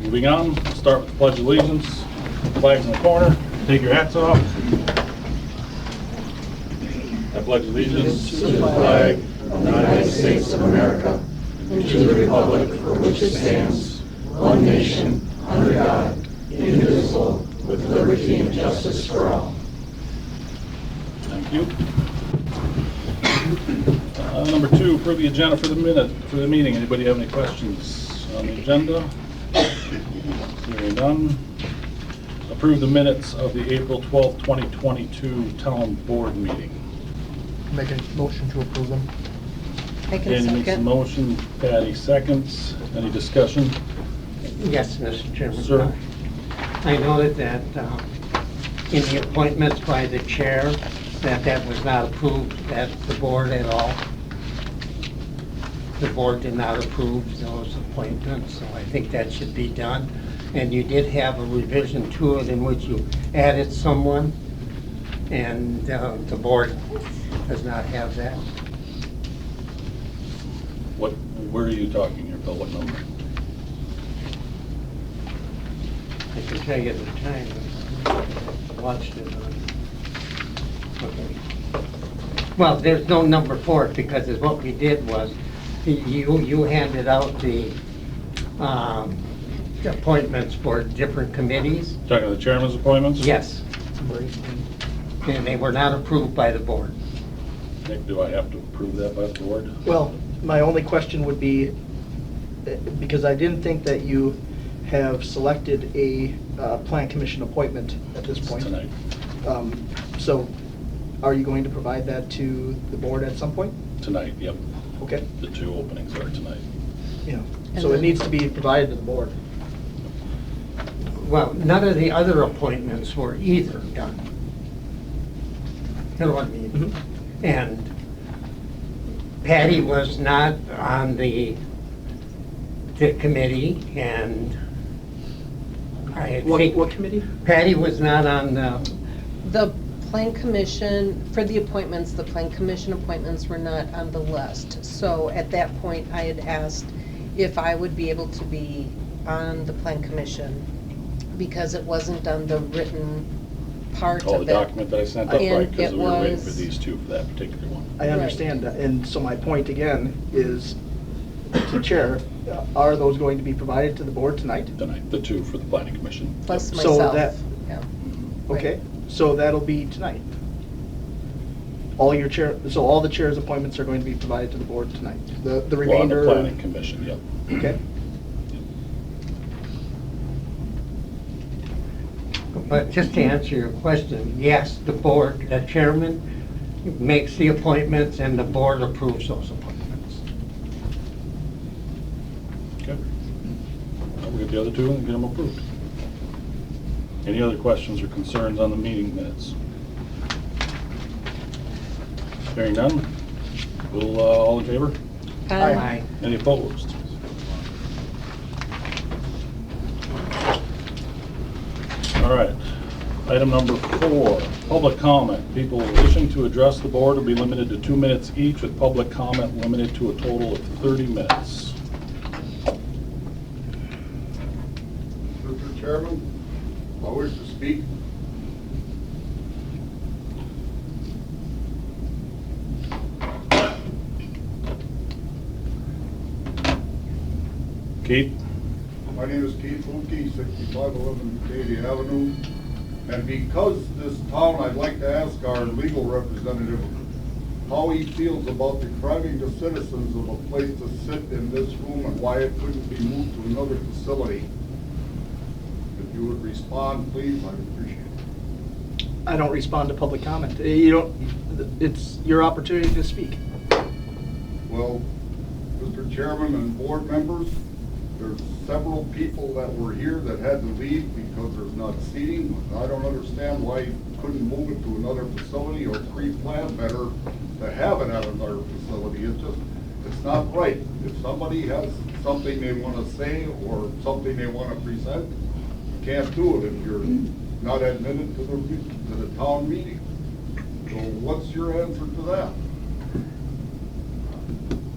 Moving on, we'll start with the Pledge of Allegiance. Flags in the corner. Take your hats off. I pledge allegiance to the flag of the United States of America and to the republic for which it stands, one nation, under God, indivisible, with liberty and justice for all. Thank you. Number 2, approve the agenda for the meeting. Anybody have any questions on the agenda? Hearing none. Approve the minutes of the April 12th, 2022 town board meeting. Make a motion to approve them. I can Danny makes a second. motion, Patty seconds. Any discussion? Yes, Mr. Chairman. Sir. I noted that in the appointments by the chair, that was not approved at the board at all. The board did not approve those appointments, so I think that should be done. And you did have a revision to it in which you added someone, and the board does not have that. Where are you talking here, Bill? What number? I can tell you the time. I watched it. Okay. Well, there's no number for it because what we did was you handed out the appointments for different committees. Talking about the chairman's appointments? Yes. And they were not approved by the board. Nick, do I have to approve that by the board? Well, my only question would be, because I didn't think that you have selected a plan commission appointment at this point. Tonight. So are you going to provide that to the board at some point? Tonight, yep. Okay. The 2 openings are tonight. Yeah. And So it then- needs to be provided to the board. Well, none of the other appointments were either done. You know what I mean? Mhm. And Patty was not on the committee, and I think What committee? Patty was not on The plan commission, for the appointments, the plan commission appointments were not on the list. So at that point, I had asked if I would be able to be on the plan commission because it wasn't on the written part Oh, of the it. document that I sent up, And right, because it we were waiting for was- these 2 for that particular one. I understand that, and so my point again is, to chair, are those going to be provided to the board tonight? Tonight, the 2 for the planning commission. Plus Yep. So myself. that- Yeah. Okay, so that'll be tonight. All the chair's appointments are going to be provided to the board tonight. The Well, on the remainder. planning commission, yep. Okay. But just to answer your question, yes, the board, the chairman makes the appointments and the board approves those appointments. Okay. Well, we'll get the other 2 and get them approved. Any other questions or concerns on the meeting minutes? Hearing none, we'll, all in favor? Aye. Any opposed? All right, item number 4, public comment. People wishing to address the board will be limited to 2 minutes each, with public comment limited to a total of 30 minutes. Mr. Chairman, I wish to speak. Keith? My name is Keith Lukey, 6511 Davie Avenue. And because this town, I'd like to ask our legal representative how he feels about depriving the citizens of a place to sit in this room and why it couldn't be moved to another facility. If you would respond, please, I'd appreciate it. I don't respond to public comment. You don't, it's your opportunity to speak. Well, Mr. Chairman and board members, there's several people that were here that had to leave because there's not seating. I don't understand why you couldn't move it to another facility or pre-plan better to have it at another facility. It's not right. If somebody has something they want to say or something they want to present, you can't do it if you're not admitted to the town meeting. So what's your answer to that?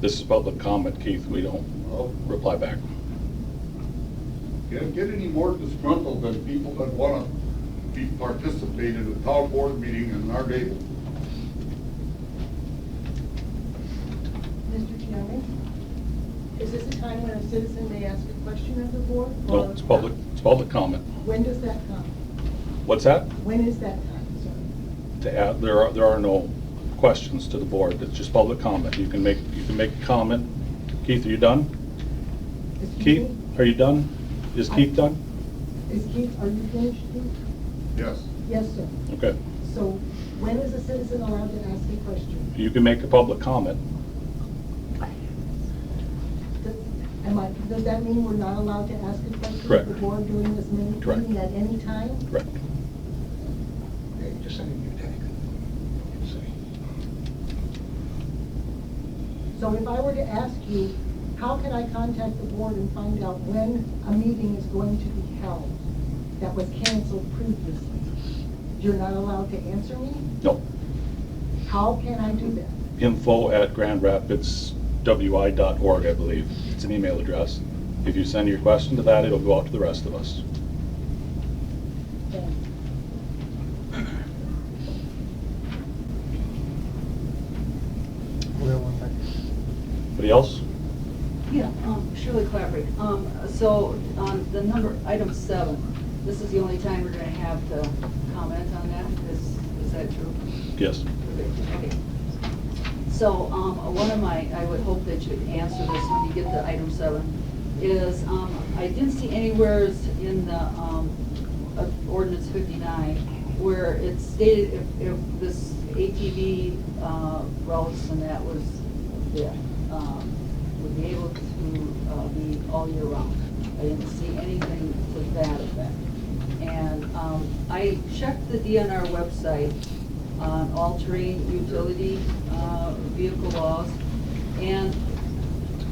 This is public comment, Keith. We don't reply back. get any more disgruntled than people that want to participate in a town board meeting in our table. Mr. Chairman, is this a time when a citizen may ask a question of the board? No, or- it's public comment. When does that come? What's that? When is that time, sir? To add, there are no questions to the board, it's just public comment. You can make a comment. Keith, are you done? Excuse Keith, me? are you done? Is Keith done? Is Keith, are you finished, Keith? Yes. Yes, sir. Okay. So when is a citizen allowed to ask a question? You can make a public comment. Does that mean we're not allowed to ask a question Correct. of the board during this Correct. meeting at any time? Correct. So if I were to ask you, how can I contact the board and find out when a meeting is going to be held that was canceled previously? You're not allowed to answer me? No. How can I do that? info@grandrapidswi.org, I believe. It's an email address. If you send your question to that, it'll go out to the rest of us. Thank you. Anybody else? Yeah, Shirley Clapper. So on the item 7, this is the only time we're going to have to comment on that? Is that true? Yes. Okay. So one of I would hope that you'd answer this when you get to item 7, is I didn't see anywhere in the Ordinance 59 where it stated if this ATV routes and that was, would be able to be all year round. I didn't see anything to that effect. And I checked the DNR website on all-terrain utility vehicle laws, and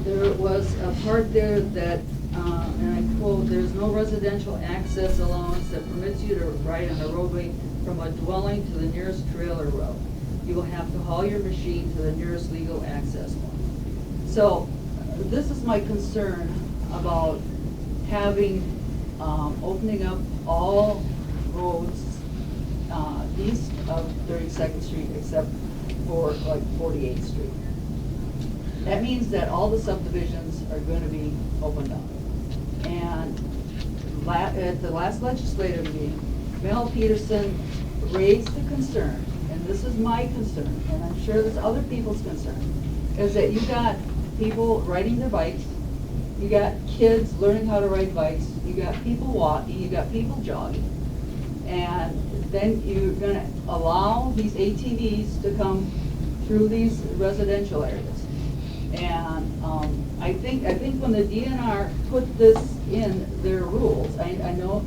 there was a part there that, and I quote, "There's no residential access allowance that permits you to ride on a roadway from a dwelling to the nearest trailer road. You will have to haul your machine to the nearest legal access point." So this is my concern about having, opening up all roads east of 32nd Street except for like 48th Street. That means that all the subdivisions are going to be opened up. And at the last legislative meeting, Mel Peterson raised the concern, and this is my concern, and I'm sure there's other people's concern, is that you got people riding their bikes, you got kids learning how to ride bikes, you got people walking, you got people jogging, and then you're gonna allow these ATVs to come through these residential areas. And I think when the DNR put this in their rules, I know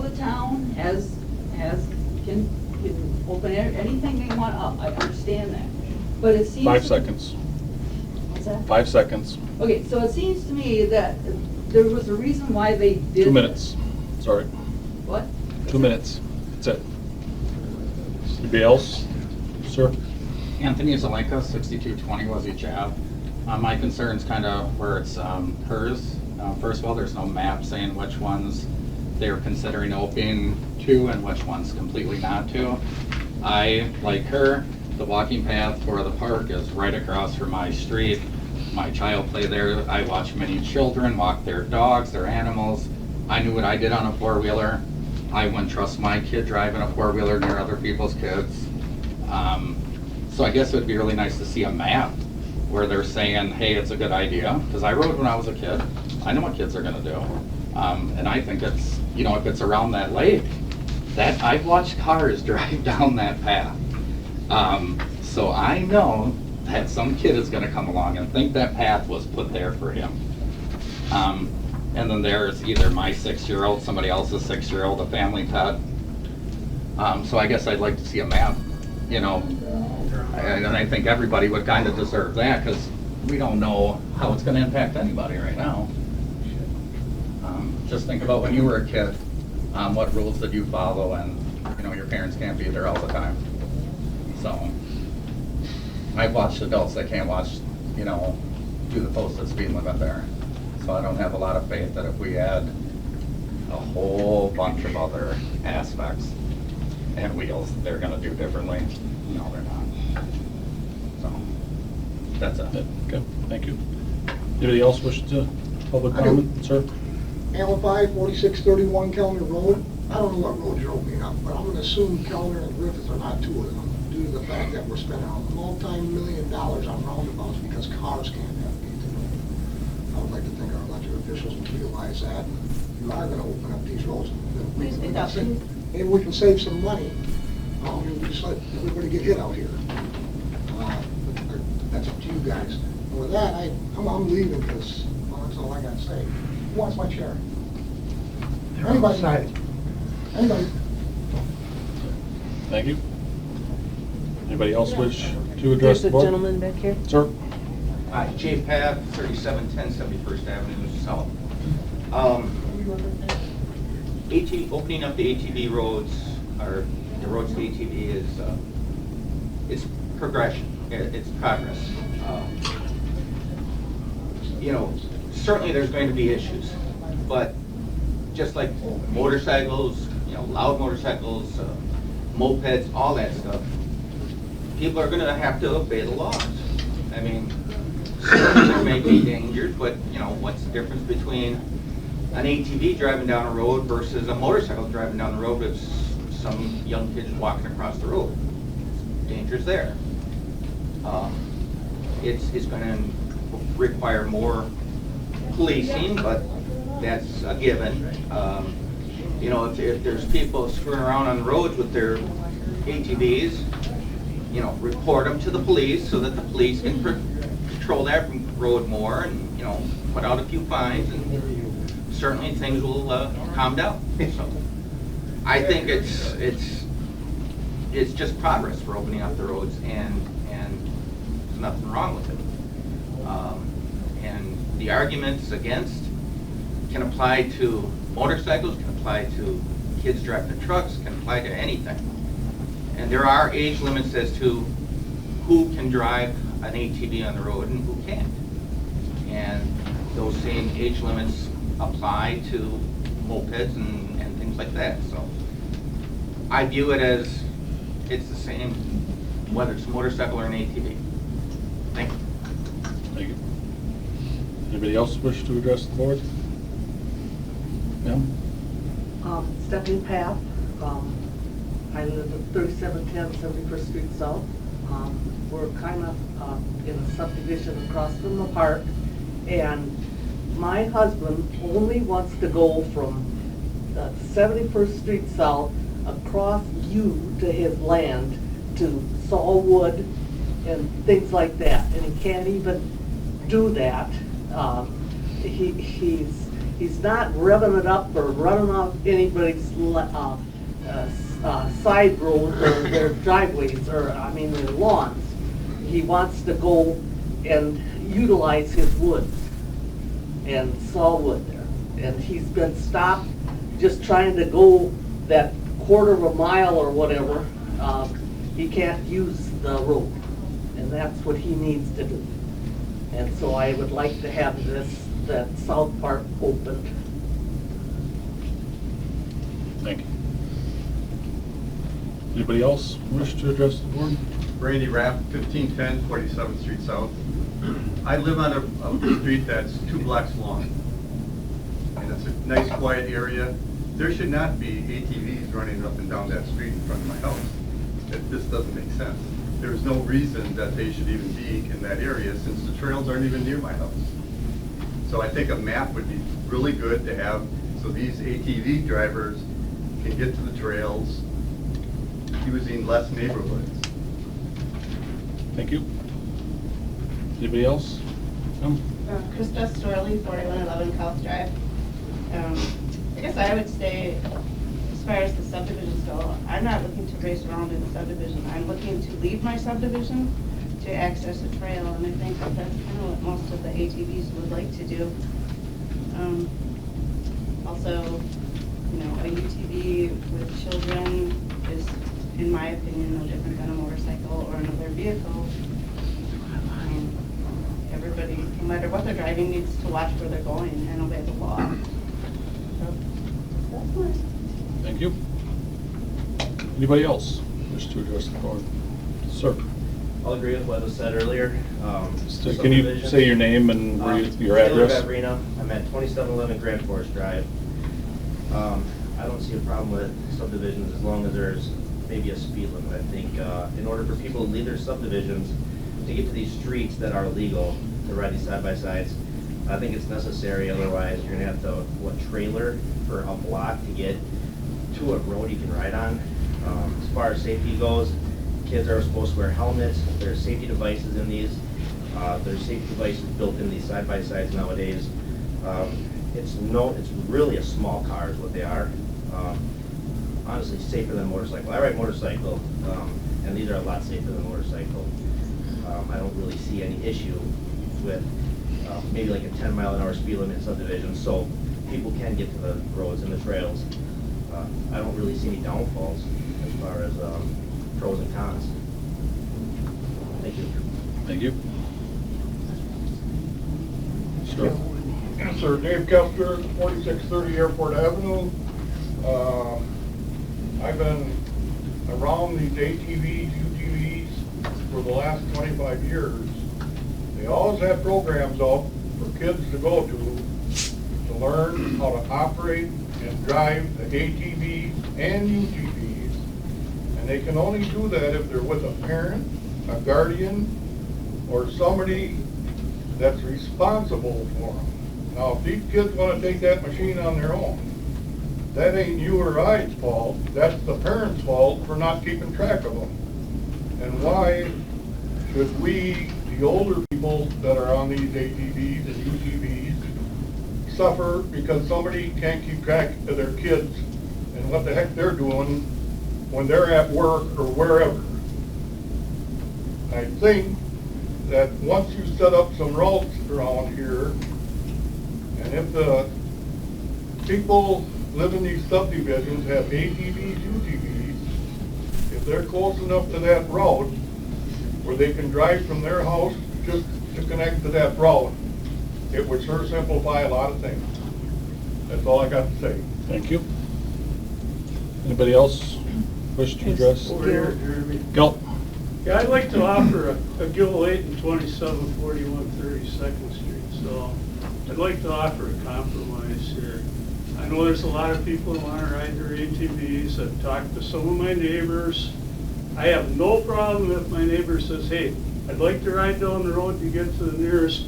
the town can open anything they want up, I understand that, but it seems. 5 seconds. What's that? 5 seconds. Okay, so it seems to me that there was a reason why they did. 2 minutes. Sorry. What? 2 minutes. That's it. Anybody else? Sir? Anthony Zelenka, 6220 Wazzy Ave. My concern's kind of where it's hers. First of all, there's no map saying which ones they're considering opening to and which ones completely not to. I, like her, the walking path for the park is right across from my street. My child play there. I watch many children walk their dogs, their animals. I knew what I did on a four-wheeler. I wouldn't trust my kid driving a four-wheeler near other people's kids. So I guess it would be really nice to see a map where they're saying, hey, it's a good idea. Because I rode when I was a kid. I know what kids are gonna do. And I think it's, if it's around that lake, that I've watched cars drive down that path. So I know that some kid is gonna come along and think that path was put there for him. And then there's either my 6-year-old, somebody else's 6-year-old, a family pet. So I guess I'd like to see a map, and I think everybody would kind of deserve that because we don't know how it's gonna impact anybody right now. Just think about when you were a kid, what rules did you follow, and your parents can't be there all the time. So I've watched adults that can't watch, do the posted speed limit there. So I don't have a lot of faith that if we add a whole bunch of other aspects. And wheels, they're gonna do differently. No, they're not. So, that's it. Okay, thank you. Anybody else wish to public I do. comment, sir? Amplify 4631 Kellner Road. I don't know what roads you're opening up, but I'm gonna assume Kellner and Griffith are not two of them, due to the fact that we're spending a multi-million dollars on roundabouts because cars can't navigate the road. I would like to think our elected officials would realize that. You are gonna open up these roads. Please speak up, please. Maybe we can save some money. And just let everybody get hit out here. That's up to you guys. And with that, I'm leaving because, well, that's all I gotta say. Who wants my chair? Anybody? Anybody? Thank you. Anybody else wish to address There's the a board? gentleman back here. Sir? Hi, Jay Pav, 3710 71st Avenue South. Opening up the ATV roads, or the roads to ATV is, it's progression, it's progress. You know, certainly there's going to be issues, but just like motorcycles, you know, loud motorcycles, mopeds, all that stuff, people are gonna have to obey the laws. I mean, certainly there may be dangers, but, you know, what's the difference between an ATV driving down a road versus a motorcycle driving down the road with some young kids walking across the road? Danger's there. It's gonna require more policing, but that's a given. You know, if there's people screwing around on the roads with their ATVs, you know, report them to the police so that the police can patrol that road more and, you know, put out a few fines, and certainly things will calm down. So I think it's just progress for opening up the roads, and there's nothing wrong with it. And the arguments against can apply to motorcycles, can apply to kids driving trucks, can apply to anything. And there are age limits as to who can drive an ATV on the road and who can't. And those same age limits apply to mopeds and things like that. So I view it as it's the same, whether it's a motorcycle or an ATV. Thank you. Thank you. Anybody else wish to address the board? Ma'am? Stephanie Path. I live at 3710 71st Street South. We're kind of in a subdivision across from the park, and my husband only wants to go from 71st Street South across U to his land to Sawwood and things like that, and he can't even do that. He's not revving it up or running off anybody's side roads or their driveways, or I mean their lawns. He wants to go and utilize his woods and saw wood there. And he's been stopped just trying to go that quarter of a mile or whatever. He can't use the road, and that's what he needs to do. And so I would like to have that south part opened. Thank you. Anybody else wish to address the board? Randy Rapp, 1510 47th Street South. I live on a street that's 2 blocks long, and it's a nice quiet area. There should not be ATVs running up and down that street in front of my house. This doesn't make sense. There's no reason that they should even be in that area since the trails aren't even near my house. So I think a map would be really good to have so these ATV drivers can get to the trails using less neighborhoods. Thank you. Anybody else? No? Krista Storley, 4111 South Drive. I guess I would say, as far as the subdivisions go, I'm not looking to race around in the subdivision. I'm looking to leave my subdivision to access a trail, and I think that that's kind of what most of the ATVs would like to do. Also, you know, a UTV with children is, in my opinion, no different than a motorcycle or another vehicle. Everybody, no matter what they're driving, needs to watch where they're going and obey the law. So, Thank you. Anybody else wish to address the board? Sir. I'll agree with what was said earlier. So can you say your name and where your address? Taylor Vavrina. I'm at 2711 Grand Forest Drive. I don't see a problem with subdivisions as long as there's maybe a speed limit. I think in order for people to leave their subdivisions to get to these streets that are legal to ride these side-by-sides, I think it's necessary. Otherwise, you're gonna have to, trailer for a block to get to a road you can ride on. As far as safety goes, kids are supposed to wear helmets. There's safety devices in these. There's safety devices built in these side-by-sides nowadays. It's really a small car is what they are. Honestly, safer than a motorcycle. I ride motorcycle, and these are a lot safer than a motorcycle. I don't really see any issue with maybe like a 10-mile-an-hour speed limit in subdivision, so people can get to the roads and the trails. I don't really see any downfalls as far as pros and cons. Thank you. Thank you. Sir. Yes, sir. Dave Kester, 4630 Airport Avenue. I've been around these ATVs, UTVs for the last 25 years. They always had programs out for kids to go to learn how to operate and drive the ATVs and UTVs. And they can only do that if they're with a parent, a guardian, or somebody that's responsible for them. Now, if these kids want to take that machine on their own, that ain't you or I's fault. That's the parents' fault for not keeping track of them. And why should we, the older people that are on these ATVs and UTVs, suffer because somebody can't keep track of their kids and what the heck they're doing when they're at work or wherever? I think that once you set up some routes around here, and if the people live in these subdivisions have ATVs, UTVs, if they're close enough to that route where they can drive from their house just to connect to that route, it would sure simplify a lot of things. That's all I got to say. Thank you. Anybody else wish to address? Over here, Jeremy. Go. Yeah, I'd like to offer a Gill 8 and 2741 32nd Street, so I'd like to offer a compromise here. I know there's a lot of people who want to ride their ATVs. I've talked to some of my neighbors. I have no problem if my neighbor says, hey, I'd like to ride down the road to get to the nearest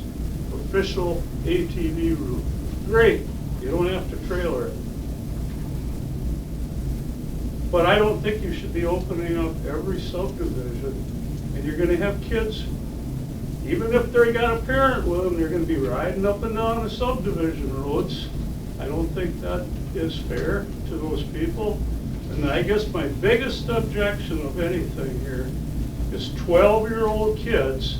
official ATV route. Great, you don't have to trailer it. But I don't think you should be opening up every subdivision, and you're gonna have kids, even if they got a parent with them, they're gonna be riding up and down the subdivision roads. I don't think that is fair to those people. And I guess my biggest objection of anything here is 12-year-old kids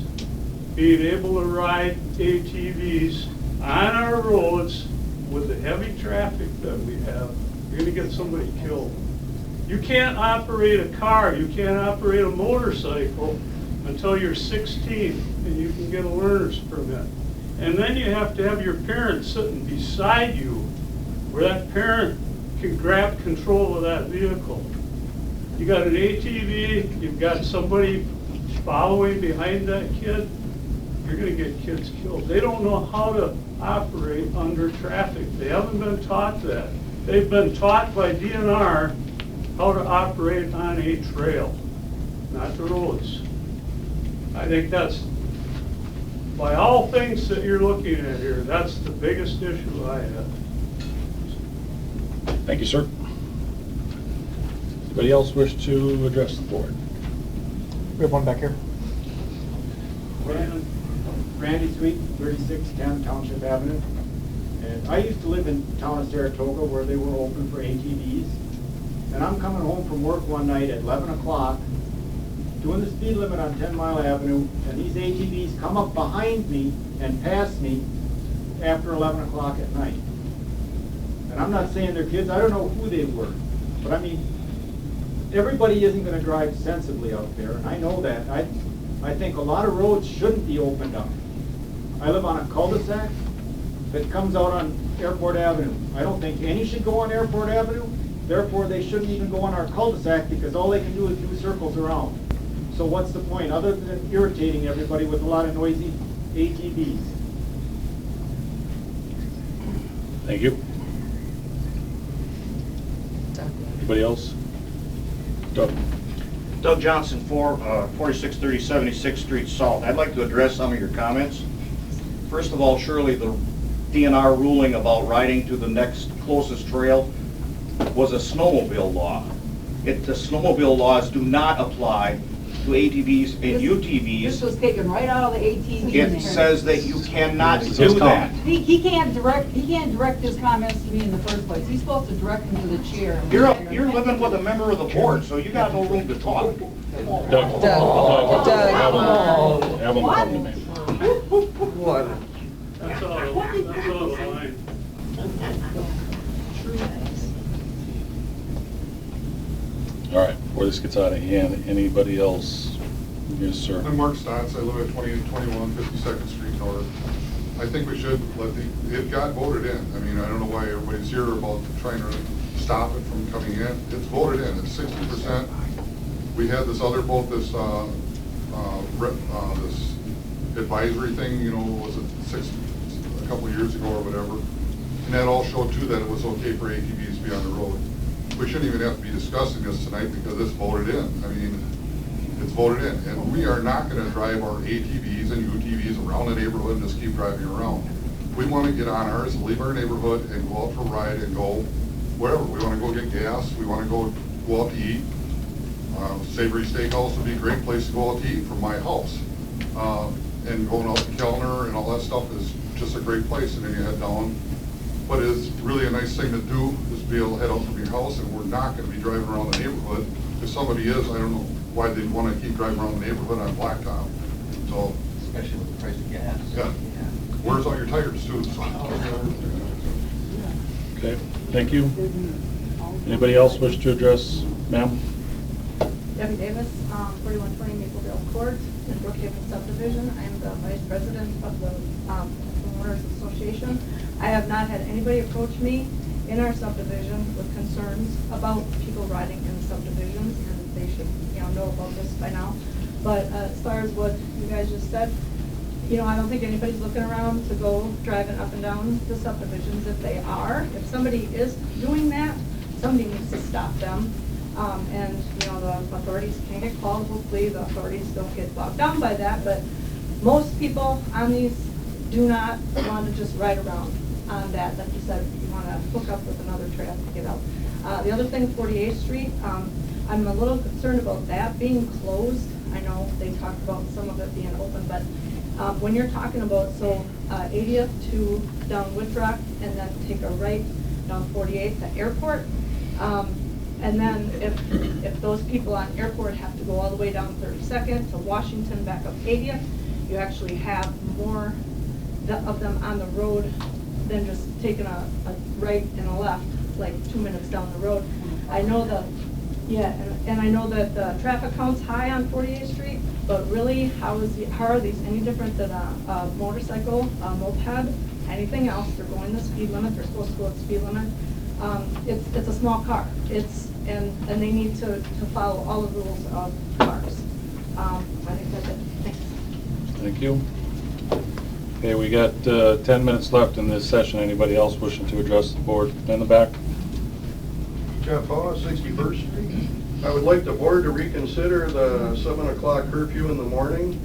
being able to ride ATVs on our roads with the heavy traffic that we have. You're gonna get somebody killed. You can't operate a car, you can't operate a motorcycle until you're 16 and you can get a learner's permit. And then you have to have your parent sitting beside you where that parent can grab control of that vehicle. You got an ATV, you've got somebody following behind that kid, you're gonna get kids killed. They don't know how to operate under traffic. They haven't been taught that. They've been taught by DNR how to operate on a trail, not the roads. I think that's, by all things that you're looking at here, that's the biggest issue I have. Thank you, sir. Anybody else wish to address the board? We have one back here. Randy Sweet, 3610 Township Avenue. And I used to live in town of Saratoga where they were open for ATVs. And I'm coming home from work one night at 11 o'clock, doing the speed limit on 10 Mile Avenue, and these ATVs come up behind me and pass me after 11 o'clock at night. And I'm not saying they're kids, I don't know who they were, but I mean, everybody isn't going to drive sensibly out there, and I know that. I think a lot of roads shouldn't be opened up. I live on a cul-de-sac that comes out on Airport Avenue. I don't think any should go on Airport Avenue, Therefore, they shouldn't even go on our cul-de-sac because all they can do is do circles around. So what's the point, other than irritating everybody with a lot of noisy ATVs? Thank you. Anybody else? Doug? Doug Johnson, 4630 76th Street South. I'd like to address some of your comments. First of all, surely the DNR ruling about riding to the next closest trail was a snowmobile law. The snowmobile laws do not apply to ATVs and UTVs. This was taken right out of the ATV. It says that you cannot do that. He can't direct his comments to me in the first place. He's supposed to direct them to the chair. You're living with a member of the board, so you got no room to talk. Doug. Have him come to me. What? That's all the line. All right, before this gets out of hand, anybody else? Yes, sir. I'm Mark Stotts. I live at 2821 52nd Street North. I think we should it got voted in. I mean, I don't know why everybody's here about trying to stop it from coming in. It's voted in. It's 60%. We had this other vote, this advisory thing, you know, was it a couple of years ago or whatever. And that all showed too that it was okay for ATVs to be on the road. We shouldn't even have to be discussing this tonight because it's voted in. I mean, it's voted in. And we are not going to drive our ATVs and UTVs around the neighborhood and just keep driving around. We want to get on ours, leave our neighborhood, and go out for a ride and go wherever. We want to go get gas. We want to go out to eat. Savory Steakhouse would be a great place to go out to eat from my house. And going out to Kellner and all that stuff is just a great place. And then you head down. But it's really a nice thing to do is be able to head out from your house, and we're not going to be driving around the neighborhood. If somebody is, I don't know why they'd want to keep driving around the neighborhood on blacktop. So, Especially with the price of gas. yeah. Where's all your tires too? So. Okay, thank you. Anybody else wish to address, ma'am? Debbie Davis, 4120 Mapledale Court in Brookhaven Subdivision. I am the Vice President of the Homeowners Association. I have not had anybody approach me in our subdivision with concerns about people riding in the subdivisions, and they should, know about this by now. But as far as what you guys just said, I don't think anybody's looking around to go driving up and down the subdivisions. If they are, if somebody is doing that, somebody needs to stop them. And the authorities can get called. Hopefully the authorities don't get bogged down by that, but most people on these do not want to just ride around on that. Like you said, you want to hook up with another trail to get out. The other thing, 48th Street, I'm a little concerned about that being closed. I know they talked about some of it being open, but when you're talking about, 80th to down Woodrock and then take a right down 48th to Airport, and then if those people on Airport have to go all the way down 32nd to Washington back up 80th, you actually have more of them on the road than just taking a right and a left, like 2 minutes down the road. I know and I know that the traffic count's high on 48th Street, but really, how are these any different than a motorcycle, a moped, anything else? They're going the speed limit. They're supposed to go at the speed limit. It's a small car. And they need to follow all the rules of cars. I think that's it. Thanks. Thank you. Okay, we got 10 minutes left in this session. Anybody else wishing to address the board in the back? Jeff Haw, 61st Street. I would like the board to reconsider the 7 o'clock curfew in the morning.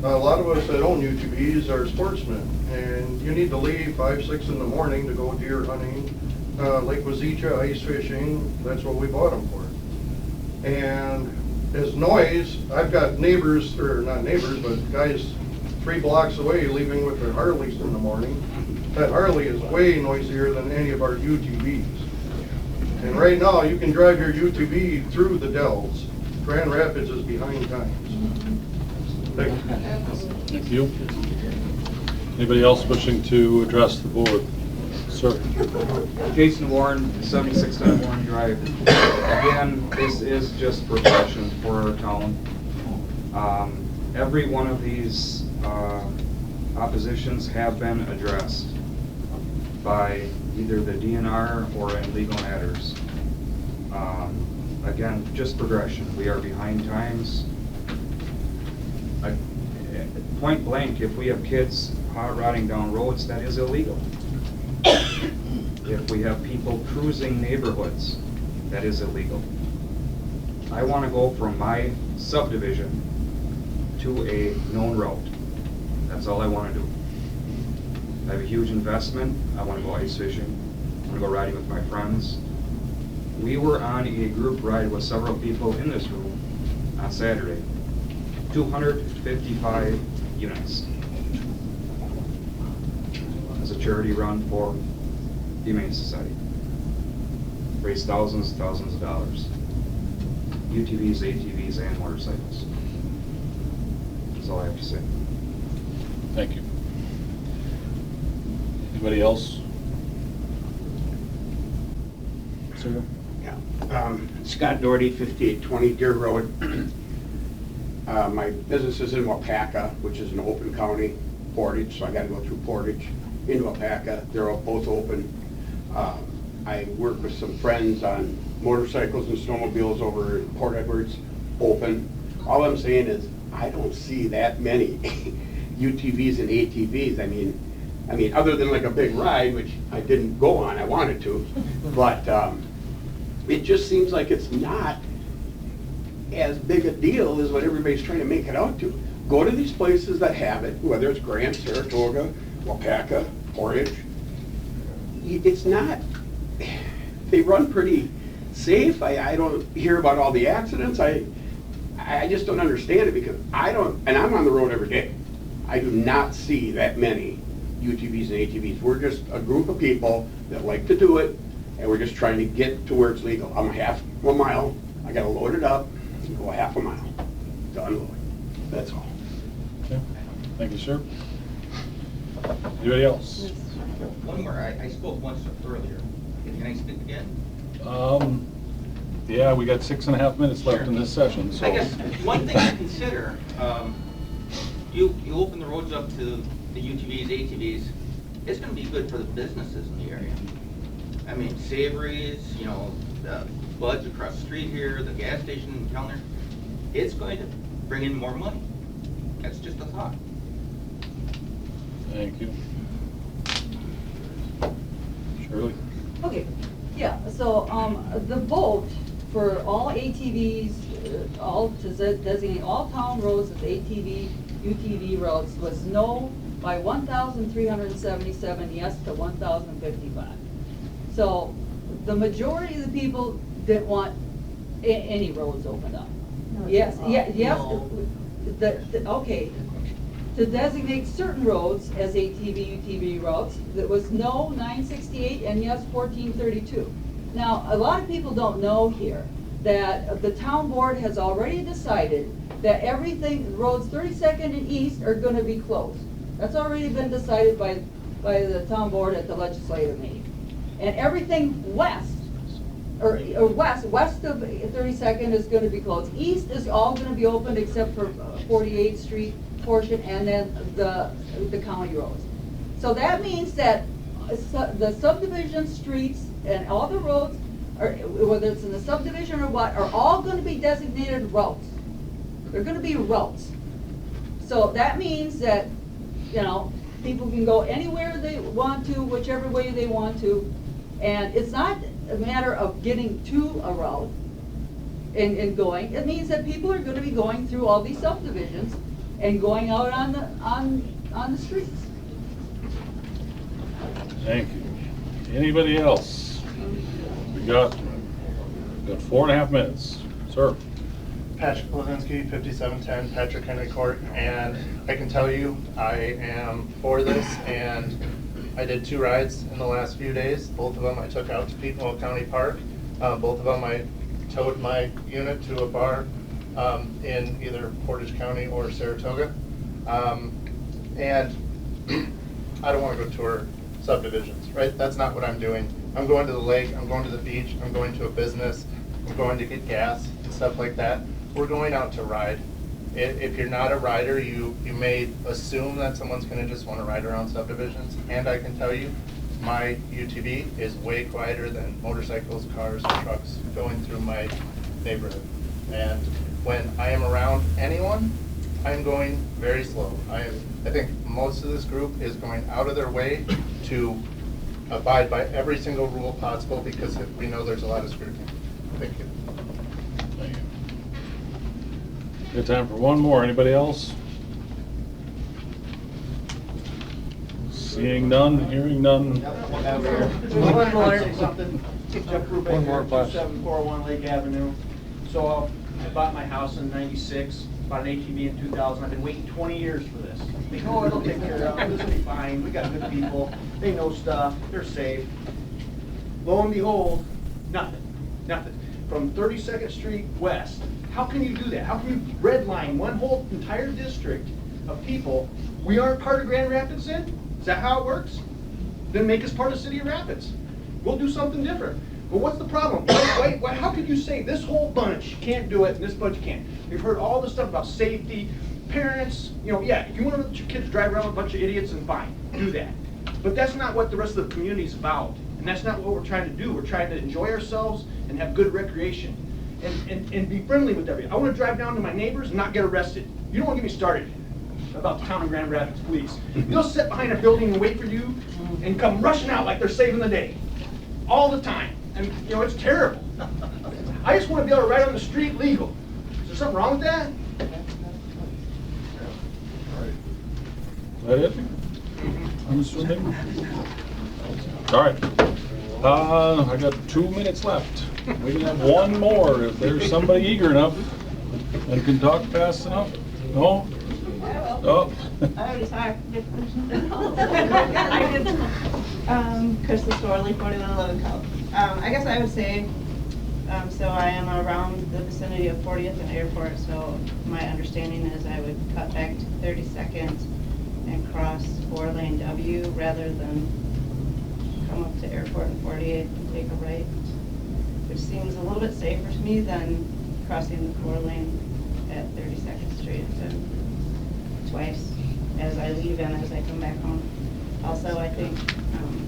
A lot of us that own UTVs are sportsmen, and you need to leave 5, 6 in the morning to go deer hunting, Lake Wazeecha, ice fishing. That's what we bought them for. And as noise, I've got neighbors, or not neighbors, but guys 3 blocks away leaving with their Harleys in the morning. That Harley is way noisier than any of our UTVs. And right now, you can drive your UTV through the Dells. Grand Rapids is behind times. Thank you. Thank you. Anybody else wishing to address the board? Sir. Jason Warren, 7610 Warren Drive. Again, this is just precaution for our town. Every one of these oppositions have been addressed by either the DNR or in legal matters. Again, just progression. We are behind times. Point blank, if we have kids hot rodding down roads, that is illegal. If we have people cruising neighborhoods, that is illegal. I want to go from my subdivision to a known route. That's all I want to do. I have a huge investment. I want to go ice fishing. I want to go riding with my friends. We were on a group ride with several people in this room on Saturday. 255 units. It's a charity run for Humane Society. Raised thousands and thousands of dollars. UTVs, ATVs, and motorcycles. That's all I have to say. Thank you. Anybody else? Sir? Yeah. Scott Doherty, 5820 Deer Road. My business is in Wapaka, which is an open county, Portage, so I gotta go through Portage into Wapaka. They're both open. I work with some friends on motorcycles and snowmobiles over in Port Edwards, open. All I'm saying is, I don't see that many UTVs and ATVs. I mean, other than like a big ride, which I didn't go on, I wanted to, but it just seems like it's not as big a deal as what everybody's trying to make it out to. Go to these places that have it, whether it's Grant, Saratoga, Wapaka, Portage. It's not, they run pretty safe. I don't hear about all the accidents. I just don't understand it because and I'm on the road every day. I do not see that many UTVs and ATVs. We're just a group of people that like to do it, and we're just trying to get to where it's legal. I'm a mile, I gotta load it up, and go half a mile to unload. That's all. Okay. Thank you, sir. Anybody else? One more, I spoke once earlier. Can I speak again? Yeah, we got 6.5 minutes left in this session, so. I guess one thing to consider, you open the roads up to the UTVs, ATVs, it's gonna be good for the businesses in the area. I mean, Savory's, the Bud's across the street here, the gas station in Kellner, it's going to bring in more money. That's just a thought. Thank you. Shirley? Okay, yeah, so, the vote for all ATVs, to designate all town roads as ATV, UTV roads was no by 1,377, yes to 1,055. So, the majority of the people didn't want any roads opened up. No, Yes, no. yes, No. okay. To designate certain roads as ATV, UTV routes, that was no 968 and yes 1432. Now, a lot of people don't know here that the town board has already decided that everything, roads 32nd and east are gonna be closed. That's already been decided by the town board at the legislative meeting. And everything west, or west of 32nd is gonna be closed. East is all gonna be open except for 48th Street portion and then the county roads. So that means that the subdivision streets and all the roads, or whether it's in the subdivision or what, are all gonna be designated routes. They're gonna be routes. So that means that, people can go anywhere they want to, whichever way they want to. And it's not a matter of getting to a route and going. It means that people are gonna be going through all these subdivisions and going out on the streets. Thank you. Anybody else? We got 4.5 minutes. Sir? Patrick Blazinski, 5710 Patrick Henry Court, and I can tell you, I am for this, and I did 2 rides in the last few days. Both of them I took out to Peatwell County Park. Both of them I towed my unit to a bar in either Portage County or Saratoga. And I don't want to go tour subdivisions, right? That's not what I'm doing. I'm going to the lake, I'm going to the beach, I'm going to a business, I'm going to get gas and stuff like that. We're going out to ride. If you're not a rider, you may assume that someone's going to just want to ride around subdivisions. And I can tell you, my UTV is way quieter than motorcycles, cars, and trucks going through my neighborhood. And when I am around anyone, I'm going very slow. I think most of this group is going out of their way to abide by every single rule possible because we know there's a lot of scrutiny. Thank you. Thank you. Good time for one more. Anybody else? Seeing none, hearing none. One more. Something, one more, 2741 Lake Avenue. So I bought my house in '96, bought an ATV in 2000. I've been waiting 20 years for this. Thinking, oh, it'll take care of it. This will be fine. We got good people. They know stuff. They're safe. Lo and behold, nothing. Nothing. From 32nd Street West. How can you do that? How can you redline one whole entire district of people? We aren't part of Grand Rapids then? Is that how it works? Then make us part of City of Rapids. We'll do something different. But what's the problem? Why, how could you say this whole bunch can't do it and this bunch can't? We've heard all this stuff about safety, parents, you know, yeah, if you want to let your kids drive around with a bunch of idiots, then fine, do that. But that's not what the rest of the community is about. And that's not what we're trying to do. We're trying to enjoy ourselves and have good recreation. And be friendly with everybody. I want to drive down to my neighbors and not get arrested. You don't want to get me started about the town of Grand Rapids police. They'll sit behind a building and wait for you and come rushing out like they're saving the day. All the time. And you know, it's terrible. I just want to be able to ride on the street legal. Is there something wrong with that? Is that it? I'm assuming. All right. I got 2 minutes left. We can have one more if there's somebody eager enough and can talk fast enough. No? Oh. I already talked. Crystal Storley, 4111 Cal. I guess I would say, so I am around the vicinity of 40th and Airport, so my understanding is I would cut back to 32nd and cross 4-lane W rather than come up to Airport and 48th and take a right, which seems a little bit safer to me than crossing the 4-lane at 32nd Street and twice as I leave and as I come back home. Also, I think,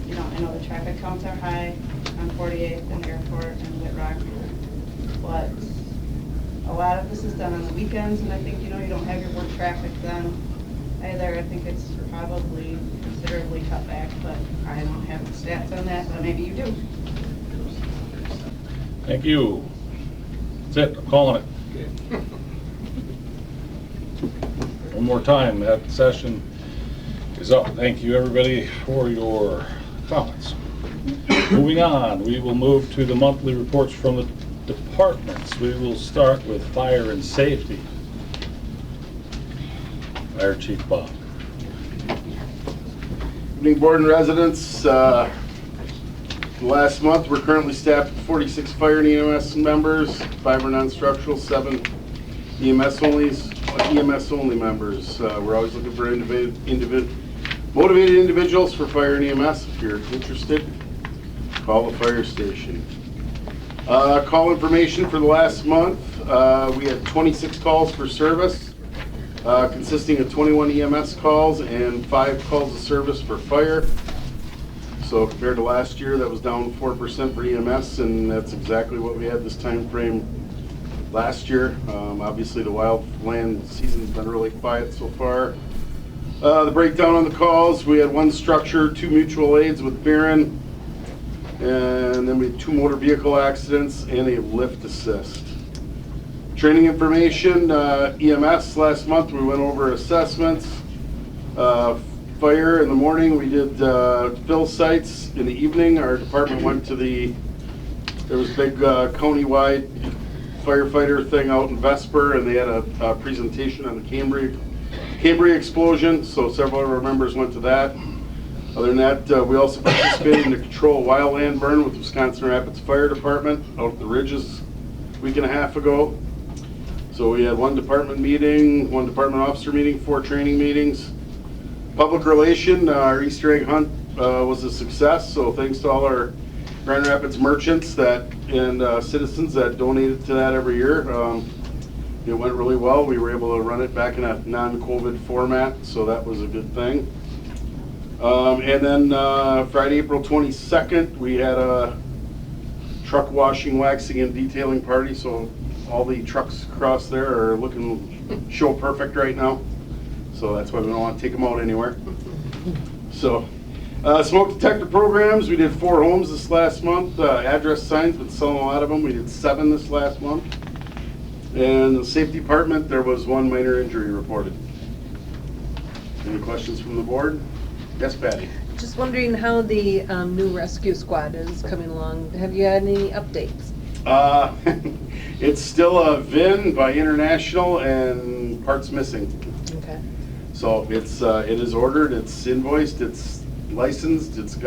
you know, I know the traffic counts are high on 48th and Airport and Whit Rock, but a lot of this is done on the weekends, and I think, you know, you don't have your work traffic then either. I think it's probably considerably cut back, but I don't have the stats on that, but maybe you do. Thank you. That's it. I'm calling it. One more time, that session is up. Thank you, everybody, for your comments. Moving on, we will move to the monthly reports from the departments. We will start with fire and safety. Fire Chief Bob. Evening, board and residents. Last month, we're currently staffed with 46 fire and EMS members, 5 are non-structural, 7 EMS only members. We're always looking for motivated individuals for fire and EMS. If you're interested, call the fire station. Call information for the last month. We had 26 calls for service, consisting of 21 EMS calls and 5 calls of service for fire. So compared to last year, that was down 4% for EMS, and that's exactly what we had this time frame last year. Obviously, the wildland season's been really quiet so far. The breakdown on the calls, we had 1 structure, 2 mutual aids with Barron, and then we had 2 motor vehicle accidents and a lift assist. Training information, EMS last month we went over assessments. Fire in the morning we did fill sites. In the evening our department went to there was a big county-wide firefighter thing out in Vesper, and they had a presentation on the Cranberry explosion, so several of our members went to that. Other than that, we also participated in the control wildland burn with Wisconsin Rapids Fire Department out at the Ridges a week and a half ago. So we had 1 department meeting, 1 department officer meeting, 4 training meetings. Public relation, our Easter egg hunt was a success, so thanks to all our Grand Rapids merchants and citizens that donated to that every year. It went really well. We were able to run it back in a non-COVID format, so that was a good thing. And then Friday, April 22nd, we had a truck washing, waxing, and detailing party. So all the trucks across there are looking show perfect right now. So that's why we don't want to take them out anywhere. So smoke detector programs, we did 4 homes this last month. Address signs, been selling a lot of them. We did 7 this last month. And the safety department, there was 1 minor injury reported. Any questions from the board? Yes, Patty? Just wondering how the new rescue squad is coming along. Have you had any updates? It's still a VIN by International and parts missing. Okay. So it's it is ordered, it's invoiced, it's licensed, it's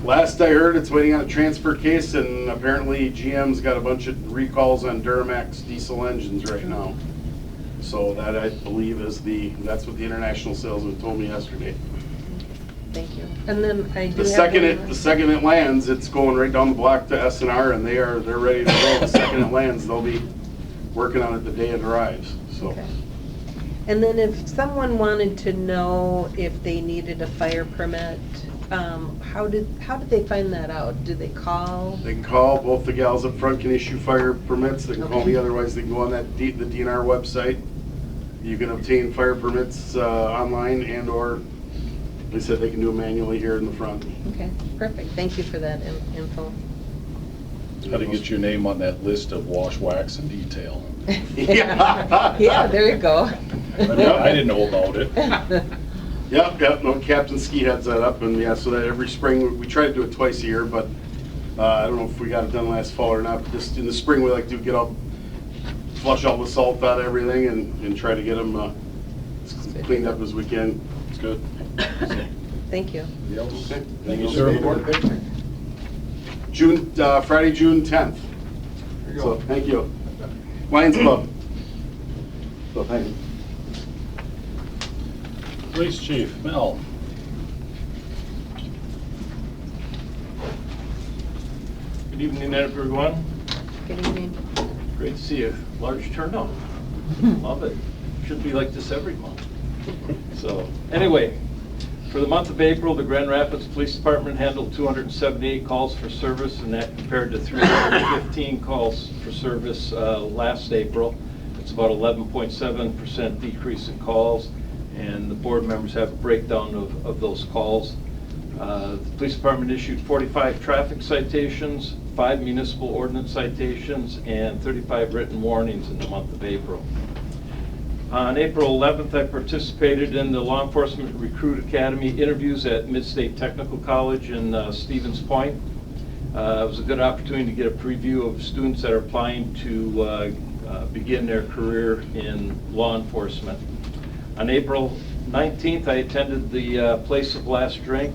last I heard it's waiting on a transfer case, and apparently GM's got a bunch of recalls on Duramax diesel engines right now. So that, I believe, is that's what the international salesman told me yesterday. Thank you. And then I do The second it lands, it's going right down the block to S&R, and they're ready to go. The second it lands, they'll be working on it the day it arrives. So. Okay. And then if someone wanted to know if they needed a fire permit, how did they find that out? Do they call? They can call. Both the gals up front can issue fire permits. They can call me. Otherwise, they can go on the DNR website. You can obtain fire permits online, and or they said they can do it manually here in the front. Okay, perfect. Thank you for that info. How to get your name on that list of wash, wax, and detail. Yeah, there you go. I didn't know about it. Yep. No, Captain Ski heads that up, and yeah, so that every spring we try to do it twice a year, but I don't know if we got it done last fall or not. But just in the spring, we like to get up, flush all the salt out of everything, and try to get them as cleaned up as we can. It's good. Thank you. Okay. Thank you, sir. Friday, June 10th. So thank you. Lions Club. So thank you. Police Chief, Mel. Good evening, everyone. Good evening. Great to see a large turnout. Love it. Should be like this every month. So, anyway, for the month of April, the Grand Rapids Police Department handled 278 calls for service, and that compared to 315 calls for service last April. It's about 11.7% decrease in calls, and the board members have a breakdown of those calls. The police department issued 45 traffic citations, 5 municipal ordinance citations, and 35 written warnings in the month of April. On April 11th, I participated in the Law Enforcement Recruit Academy interviews at Mid-State Technical College in Stevens Point. It was a good opportunity to get a preview of students that are applying to begin their career in law enforcement. On April 19th, I attended the Place of Last Drink,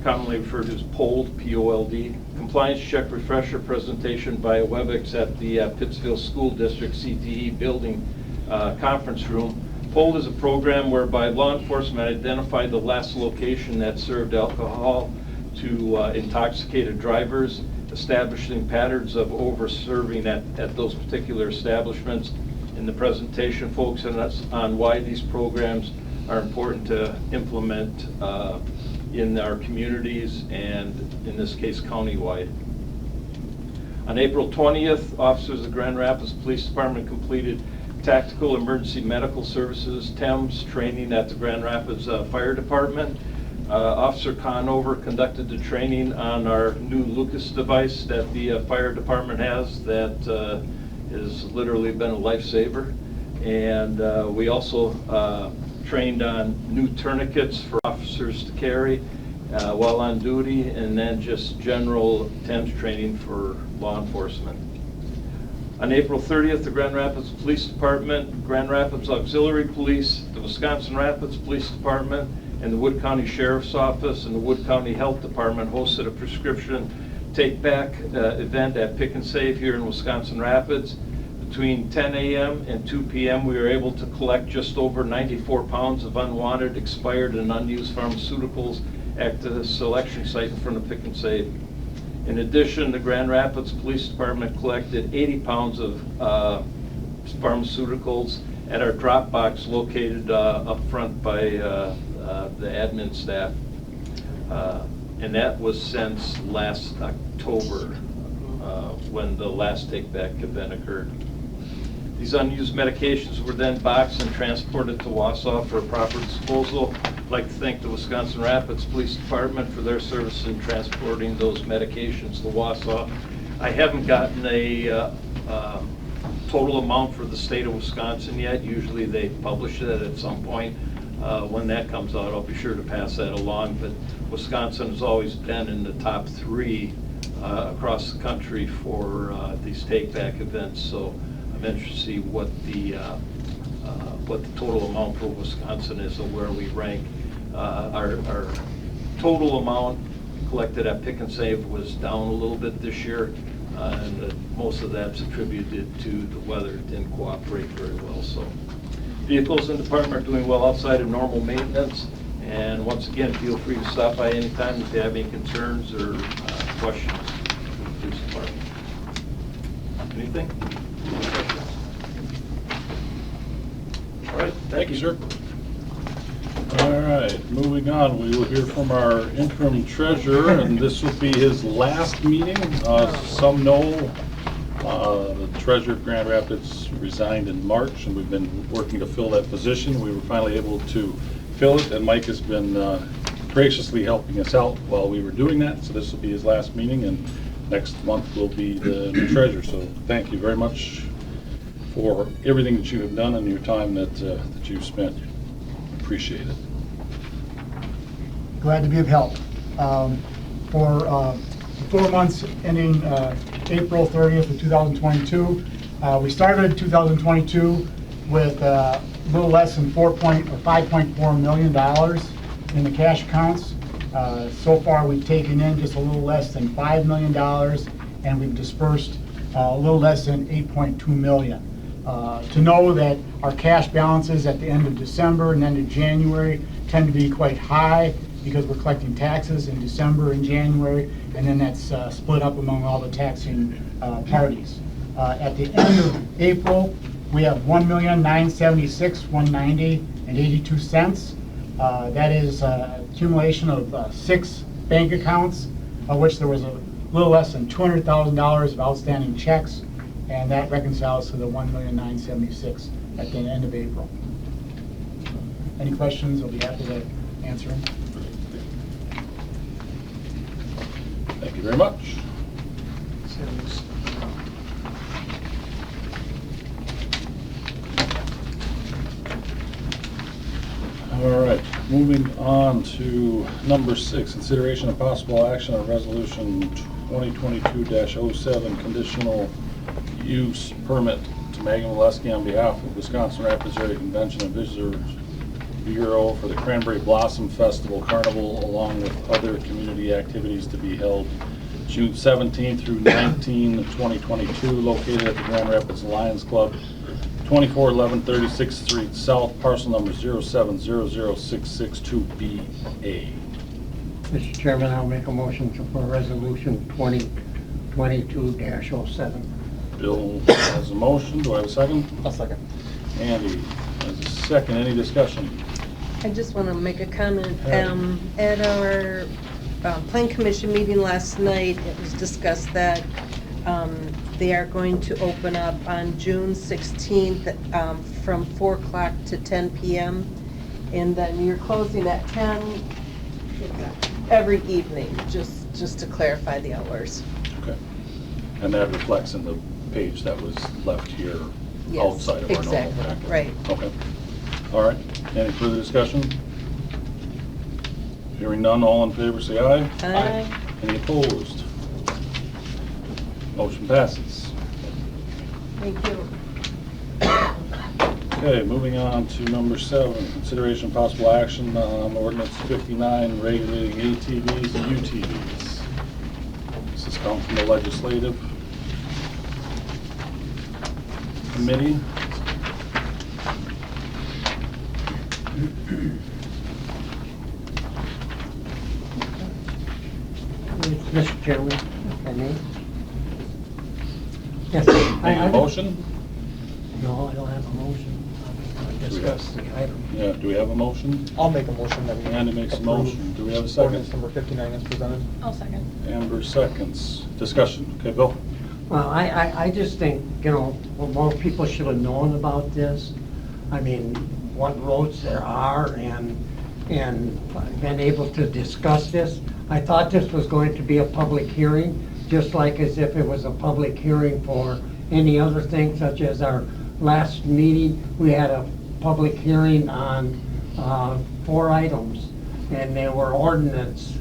commonly referred to as POLD, P-O-L-D, compliance check refresher presentation by WebEx at the Pittsfield School District CTE building conference room. POLD is a program whereby law enforcement identified the last location that served alcohol to intoxicated drivers, establishing patterns of over-serving at those particular establishments. In the presentation, focusing on why these programs are important to implement in our communities and, in this case, countywide. On April 20th, officers of the Grand Rapids Police Department completed Tactical Emergency Medical Services, TEMS, training at the Grand Rapids Fire Department. Officer Conover conducted the training on our new Lucas device that the fire department has that has literally been a lifesaver. And we also trained on new tourniquets for officers to carry while on duty, and then just general TEMS training for law enforcement. On April 30th, the Grand Rapids Police Department, Grand Rapids Auxiliary Police, the Wisconsin Rapids Police Department, and the Wood County Sheriff's Office and the Wood County Health Department hosted a prescription take-back event at Pick and Save here in Wisconsin Rapids. Between 10 a.m. and 2 p.m. we were able to collect just over 94 pounds of unwanted, expired, and unused pharmaceuticals at the selection site in front of Pick and Save. In addition, the Grand Rapids Police Department collected 80 pounds of pharmaceuticals at our drop box located up front by the admin staff. And that was since last October, when the last take-back event occurred. These unused medications were then boxed and transported to Wausau for proper disposal. I'd like to thank the Wisconsin Rapids Police Department for their service in transporting those medications to Wausau. I haven't gotten a total amount for the state of Wisconsin yet. Usually they publish it at some point. When that comes out, I'll be sure to pass that along. But Wisconsin has always been in the top 3 across the country for these take-back events. So I'm interested to see what the total amount for Wisconsin is and where we rank. Our total amount collected at Pick and Save was down a little bit this year, and most of that's attributed to the weather. It didn't cooperate very well. So vehicles in the department are doing well outside of normal maintenance. And once again, feel free to stop by anytime if you have any concerns or questions for the police department. Anything? Any questions? All right, Thank you, sir. All right, moving on, we will hear from our interim treasurer, and this will be his last meeting. Some know the treasurer of Grand Rapids resigned in March, and we've been working to fill that position. We were finally able to fill it, and Mike has been graciously helping us out while we were doing that. So this will be his last meeting, and next month will be the new treasurer. So thank you very much for everything that you have done and your time that you've spent. Appreciate it. Glad to be of help. For 4 months ending April 30th of 2022, we started 2022 with a little less than $5.4 million in the cash accounts. So far, we've taken in just a little less than $5 million, and we've dispersed a little less than $8.2 million. To know that our cash balances at the end of December and end of January tend to be quite high because we're collecting taxes in December and January, and then that's split up among all the taxing parties. At the end of April, we have $1,976,190.82. That is accumulation of 6 bank accounts, of which there was a little less than $200,000 of outstanding checks, and that reconciles to the $1,976,000 at the end of April. Any questions? I'll be happy to answer them. Thank you very much. All right, moving on to number 6, consideration of possible action on resolution 2022-07, conditional use permit to Megan Molesky on behalf of Wisconsin Rapids Area Convention and Visitors Bureau for the Cranberry Blossom Festival Carnival, along with other community activities to be held June 17 through 19, 2022, located at the Grand Rapids Lions Club, 2411 36th Street South, parcel number 0700662BA. Mr. Chairman, I'll make a motion for resolution 2022-07. Bill has a motion. Do I have a second? I'll second. Andy has a second. Any discussion? I just want to make a comment. At our Plan Commission meeting last night, it was discussed that they are going to open up on June 16th from 4 o'clock to 10 p.m. And then you're closing at 10 every evening, just to clarify the hours. Okay. And that reflects in the page that was left here outside of our normal packet. Exactly, right. Okay. All right. Any further discussion? Hearing none, all in favor say aye. Aye. Any opposed? Motion passes. Thank you. Okay, moving on to number 7, consideration possible action on ordinance 59 regulating ATVs and UTVs. This has come from the legislative committee. Mr. Chairman, if I may. Yes. Make a motion? No, I don't have a motion. discuss the item. Yeah, do we have a motion? I'll make a motion that we. Andy makes a approve motion. Do we have a second? Ordinance number 59 as presented. I'll second. Amber seconds. Discussion. Okay, Bill? Well, I just think, you know, well, more people should have known about this. I mean, what roads there are and been able to discuss this. I thought this was going to be a public hearing, just like as if it was a public hearing for any other thing, such as our last meeting, we had a public hearing on 4 items, and they were ordinance,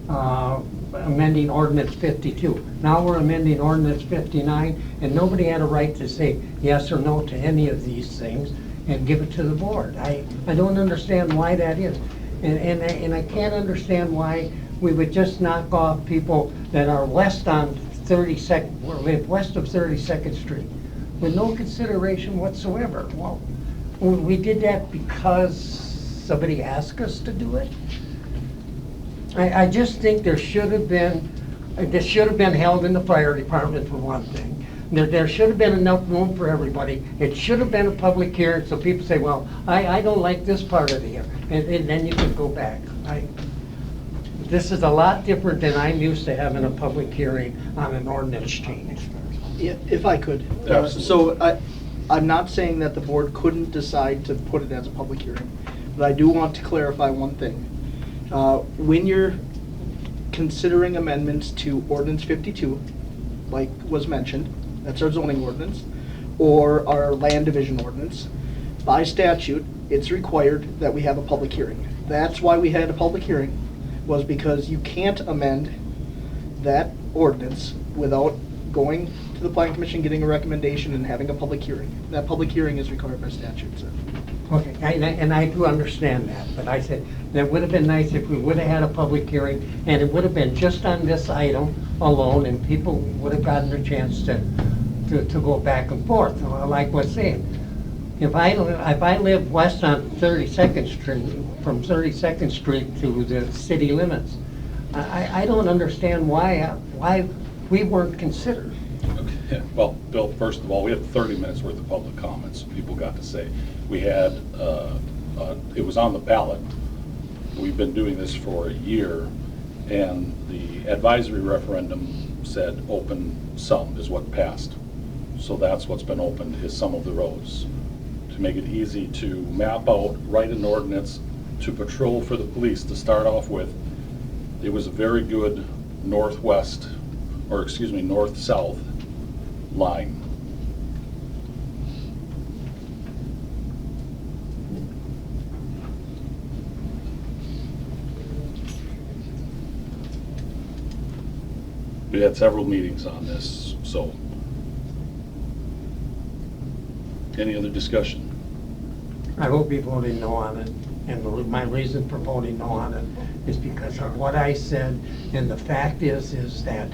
amending ordinance 52. Now we're amending ordinance 59, and nobody had a right to say yes or no to any of these things and give it to the board. I don't understand why that is. And I can't understand why we would just knock off people that are west on 32nd, or live west of 32nd Street with no consideration whatsoever. Well, we did that because somebody asked us to do it. I just think there should have been, this should have been held in the fire department for one thing. There should have been enough room for everybody. It should have been a public hearing, so people say, well, I don't like this part of the year, and then you can go back. This is a lot different than I'm used to having a public hearing on an ordinance change. Yeah, if I could. Absolutely. So I'm not saying that the board couldn't decide to put it as a public hearing, but I do want to clarify one thing. When you're considering amendments to ordinance 52, like was mentioned, that's our zoning ordinance, or our land division ordinance, by statute, it's required that we have a public hearing. That's why we had a public hearing, was because you can't amend that ordinance without going to the planning commission, getting a recommendation, and having a public hearing. That public hearing is required by statute, sir. Okay, and I do understand that, but I said, that would have been nice if we would have had a public hearing, and it would have been just on this item alone, and people would have gotten a chance to go back and forth, like we're saying. If I live west on 32nd Street, from 32nd Street to the city limits, I don't understand why we weren't considered. Okay. Well, Bill, first of all, we had 30 minutes worth of public comments. People got to say. We had, it was on the ballot. We've been doing this for a year, and the advisory referendum said open some is what passed. So that's what's been opened, is some of the roads. To make it easy to map out, write an ordinance, to patrol for the police to start off with. It was a very good north-south line. We had several meetings on this, so. Any other discussion? I will be voting no on it, and my reason for voting no on it is because of what I said, and the fact is that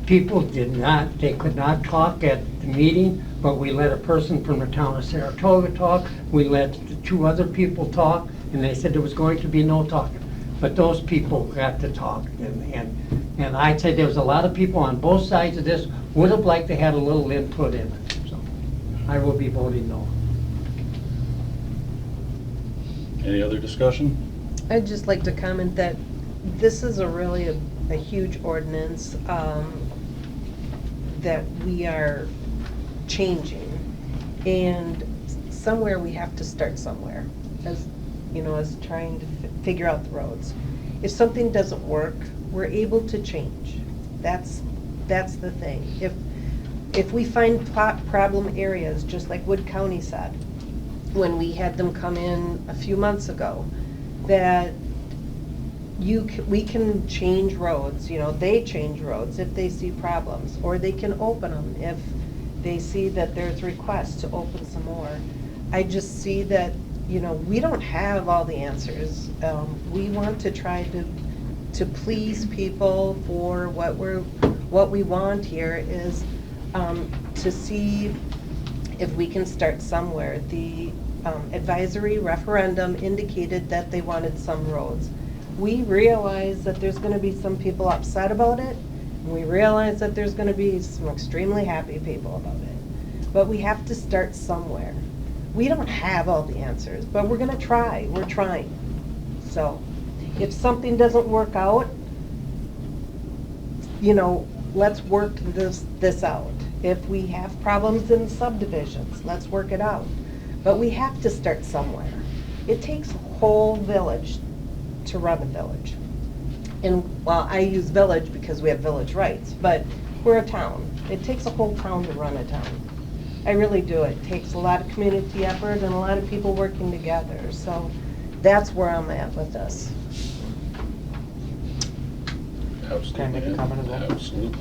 people they could not talk at the meeting, but we let a person from the town of Saratoga talk, we let 2 other people talk, and they said there was going to be no talking. But those people got to talk, and I'd say there was a lot of people on both sides of this would have liked to have a little input in it, so I will be voting no. Any other discussion? I'd just like to comment that this is really a huge ordinance that we are changing, and somewhere we have to start somewhere, as trying to figure out the roads. If something doesn't work, we're able to change. That's the thing. If we find problem areas, just like Wood County said, when we had them come in a few months ago, that we can change roads, they change roads if they see problems, or they can open them if they see that there's requests to open some more. I just see that, we don't have all the answers. We want to try to please people for what we want here is to see if we can start somewhere. The advisory referendum indicated that they wanted some roads. We realize that there's going to be some people upset about it, and we realize that there's going to be some extremely happy people about it. But we have to start somewhere. we don't have all the answers, but we're gonna try, we're trying. So, if something doesn't work out, you know, let's work this out. If we have problems in subdivisions, let's work it out. But we have to start somewhere. It takes a whole village to run a village. And, well, I use village because we have village rights, but we're a town. It takes a whole town to run a town. I really do. It takes a lot of community effort and a lot of people working together. So that's where I'm at with this. Absolutely. Can I make a comment as well? Absolutely.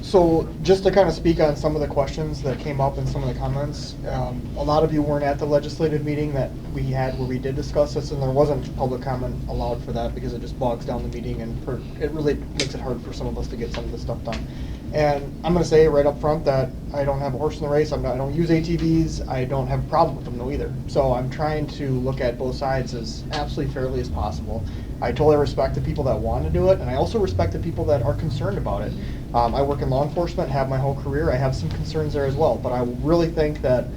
So just to kind of speak on some of the questions that came up in some of the comments, a lot of you weren't at the legislative meeting that we had where we did discuss this, and there wasn't public comment allowed for that because it just bogs down the meeting and it really makes it hard for some of us to get some of this stuff done. And I'm going to say right up front that I don't have a horse in the race. I don't use ATVs. I don't have a problem with them though either. So I'm trying to look at both sides as absolutely fairly as possible. I totally respect the people that want to do it, and I also respect the people that are concerned about it. I work in law enforcement, have my whole career. I have some concerns there as well, but I really think that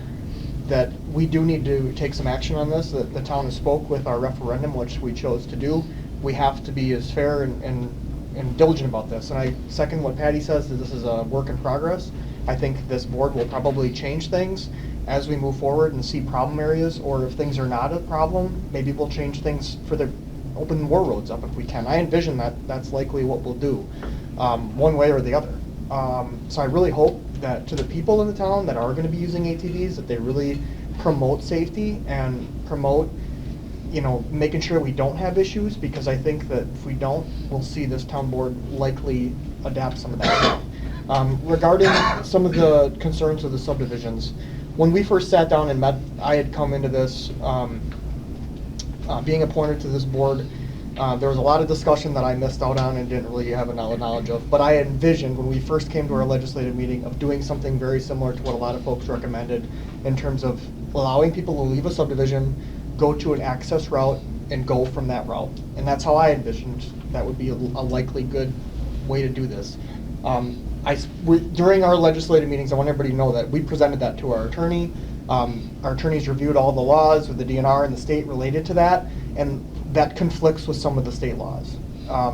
we do need to take some action on this. That the town has spoke with our referendum, which we chose to do. We have to be as fair and diligent about this. And I second what Patty says, that this is a work in progress. I think this board will probably change things as we move forward and see problem areas, or if things are not a problem, maybe we'll change things for the open more roads up if we can. I envision that that's likely what we'll do, one way or the other. So I really hope that to the people in the town that are going to be using ATVs, that they really promote safety and promote, you know, making sure we don't have issues, because I think that if we don't, we'll see this town board likely adapt some of that. Regarding some of the concerns of the subdivisions, when we first sat down and met, I had come into this being appointed to this board. There was a lot of discussion that I missed out on and didn't really have a knowledge of, but I envisioned when we first came to our legislative meeting of doing something very similar to what a lot of folks recommended in terms of allowing people to leave a subdivision, go to an access route, and go from that route. And that's how I envisioned that would be a likely good way to do this. During our legislative meetings, I want everybody to know that we presented that to our attorney. Our attorneys reviewed all the laws with the DNR and the state related to that, and that conflicts with some of the state laws.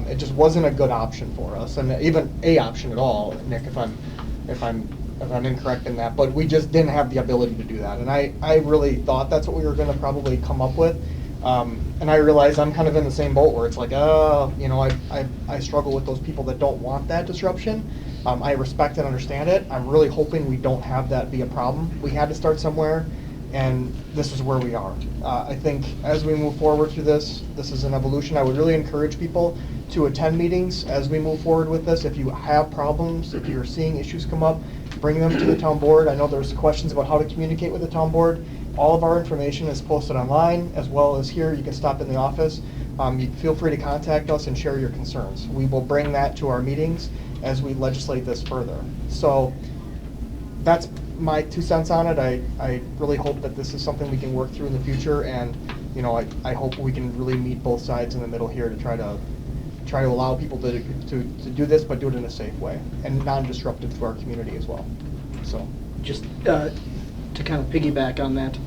It just wasn't a good option for us, and even a option at all, Nick, if I'm incorrect in that, but we just didn't have the ability to do that. And I really thought that's what we were gonna probably come up with. And I realize I'm kind of in the same boat where it's like, you know, I struggle with those people that don't want that disruption. I respect and understand it. I'm really hoping we don't have that be a problem. We had to start somewhere, and this is where we are. I think as we move forward through this is an evolution. I would really encourage people to attend meetings as we move forward with this. If you have problems, if you're seeing issues come up, bring them to the town board. I know there's questions about how to communicate with the town board. All of our information is posted online as well as here. You can stop in the office. You feel free to contact us and share your concerns. We will bring that to our meetings as we legislate this further. So that's my 2 cents on it. I really hope that this is something we can work through in the future, and you know, I hope we can really meet both sides in the middle here to try to allow people to do this, but do it in a safe way and non-disruptive to our community as well. So just to kind of piggyback on that,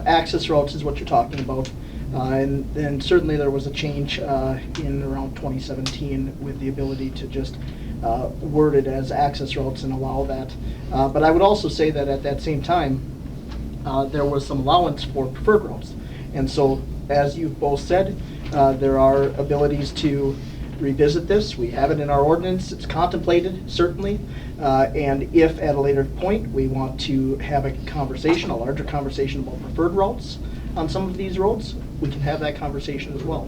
access routes is what you're talking about. And certainly there was a change in around 2017 with the ability to just word it as access routes and allow that. But I would also say that at that same time, there was some allowance for preferred routes. And so, as you've both said, there are abilities to revisit this. We have it in our ordinance. It's contemplated, certainly. And if at a later point we want to have a conversation, a larger conversation about preferred routes on some of these roads, we can have that conversation as well.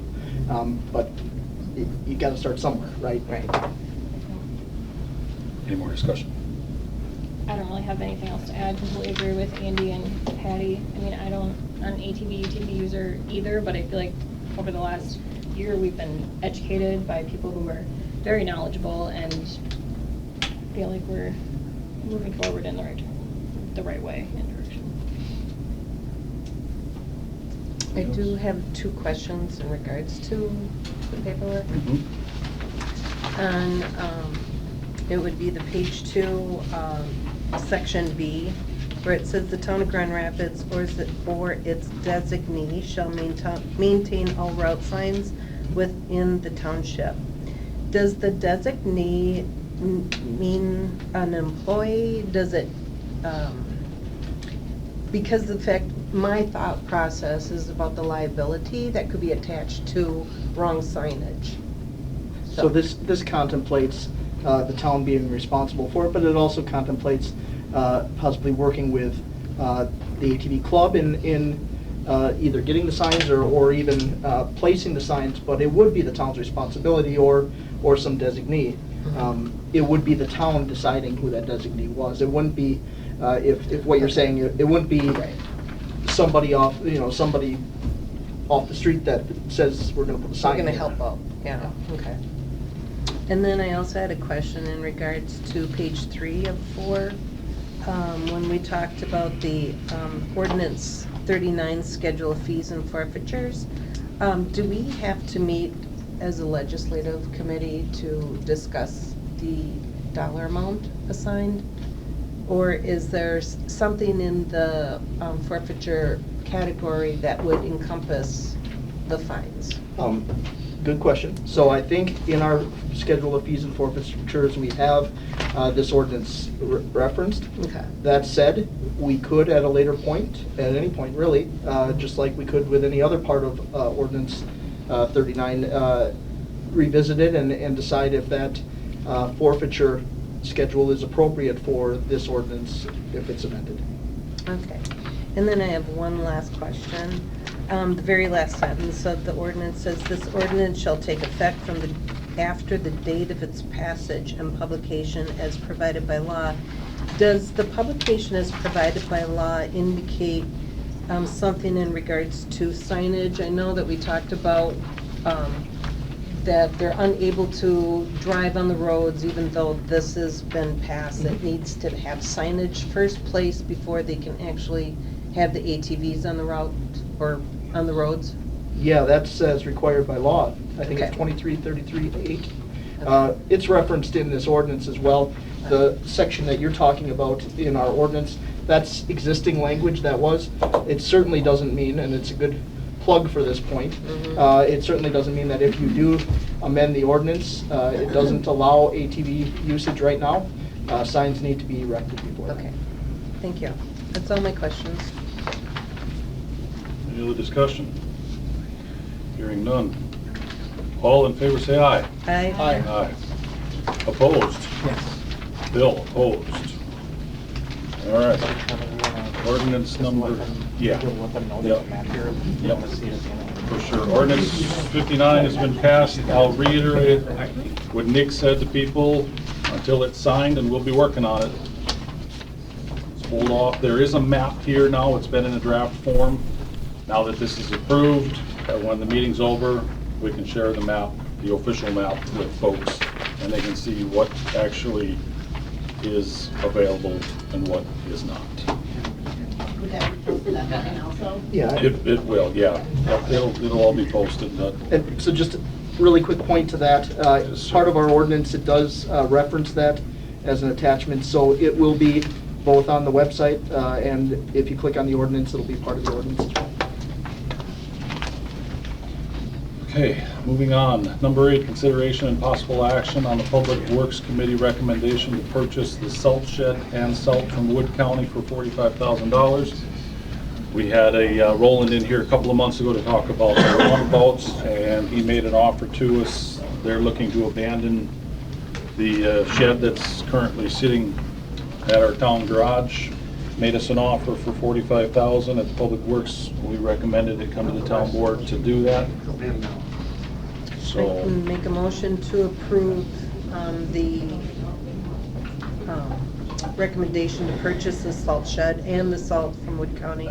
But you got to start somewhere, right? Right. Any more discussion? I don't really have anything else to add. Completely agree with Andy and Patty. I mean, I'm an UTV user either, but I feel like over the last year we've been educated by people who are very knowledgeable and feel like we're moving forward in the right way and direction. I do have 2 questions in regards to the paperwork. And it would be the page 2, section B. where it says the town of Grand Rapids or its designee shall maintain all route signs within the township. Does the designee mean an employee? Does it, because the fact, my thought process is about the liability that could be attached to wrong signage. So this contemplates the town being responsible for it, but it also contemplates possibly working with the ATV club in either getting the signs or even placing the signs, but it would be the town's responsibility or some designee. It would be the town deciding who that designee was. It wouldn't be, if what you're saying, it wouldn't be somebody off, somebody off the street that says we're gonna put a sign. We're gonna here. help out, yeah, okay. And then I also had a question in regards to page 3 of 4, when we talked about the Ordinance 39 Schedule of Fees and Forfeitures. Do we have to meet as a legislative committee to discuss the dollar amount assigned? Or is there something in the forfeiture category that would encompass the fines? Good question. So I think in our schedule of fees and forfeitures, we have this ordinance referenced. Okay. That said, we could at a later point, at any point really, just like we could with any other part of Ordinance 39, revisit it and decide if that forfeiture schedule is appropriate for this ordinance if it's amended. Okay. And then I have one last question. The very last sentence of the ordinance says, "This ordinance shall take effect from after the date of its passage and publication as provided by law." Does the publication as provided by law indicate something in regards to signage? I know that we talked about that they're unable to drive on the roads even though this has been passed. It needs to have signage first place before they can actually have the ATVs on the route or on the roads? Yeah, that's as required by law. I think it's Okay. 2333-8. It's referenced in this ordinance as well. The section that you're talking about in our ordinance, that's existing language that was. It certainly doesn't mean, and it's a good plug for this point, it certainly doesn't mean that if you do amend the ordinance, it doesn't allow ATV usage right now. Signs need to be erected before that. Okay, thank you. That's all my questions. Any other discussion? Hearing none. All in favor say aye. Aye. Aye. Opposed? Yes. Bill, opposed. All right. Ordinance number, yeah. Yep. For sure. Ordinance 59 has been passed. I'll reiterate what Nick said to people until it's signed, and we'll be working on it. Let's hold off. There is a map here now. It's been in a draft form. Now that this is approved, when the meeting's over, we can share the map, the official map with folks, and they can see what actually is available and what is not. Would that be posted online also? Yeah. It will, yeah. It'll all be posted. And so just a really quick point to that, as part of our ordinance, it does reference that as an attachment, so it will be both on the website, and if you click on the ordinance, it'll be part of the ordinance as well. Okay, moving on. Number 8, consideration and possible action on the Public Works Committee recommendation to purchase the salt shed and salt from Wood County for $45,000. We had a Roland in here a couple of months ago to talk about the runabouts, and he made an offer to us. They're looking to abandon the shed that's currently sitting at our town garage. Made us an offer for $45,000 at the Public Works. We recommended it come to the town board to do that. I So, can make a motion to approve the recommendation to purchase the salt shed and the salt from Wood County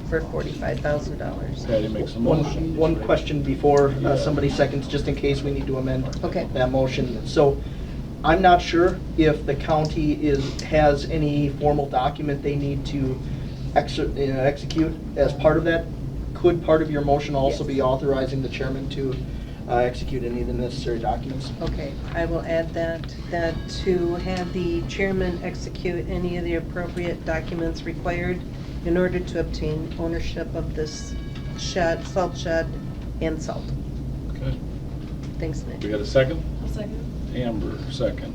for $45,000. Patty makes a motion. One question before somebody seconds, just in case we need to amend that motion. So I'm not sure if the county has any formal document they need to execute as part of that. Could part of your motion also be authorizing the chairman to execute any of the necessary documents. Okay, I will add that to have the chairman execute any of the appropriate documents required in order to obtain ownership of this shed, salt shed, and salt. Okay. Thanks, Nick. We got a second? I'll second. Amber, second.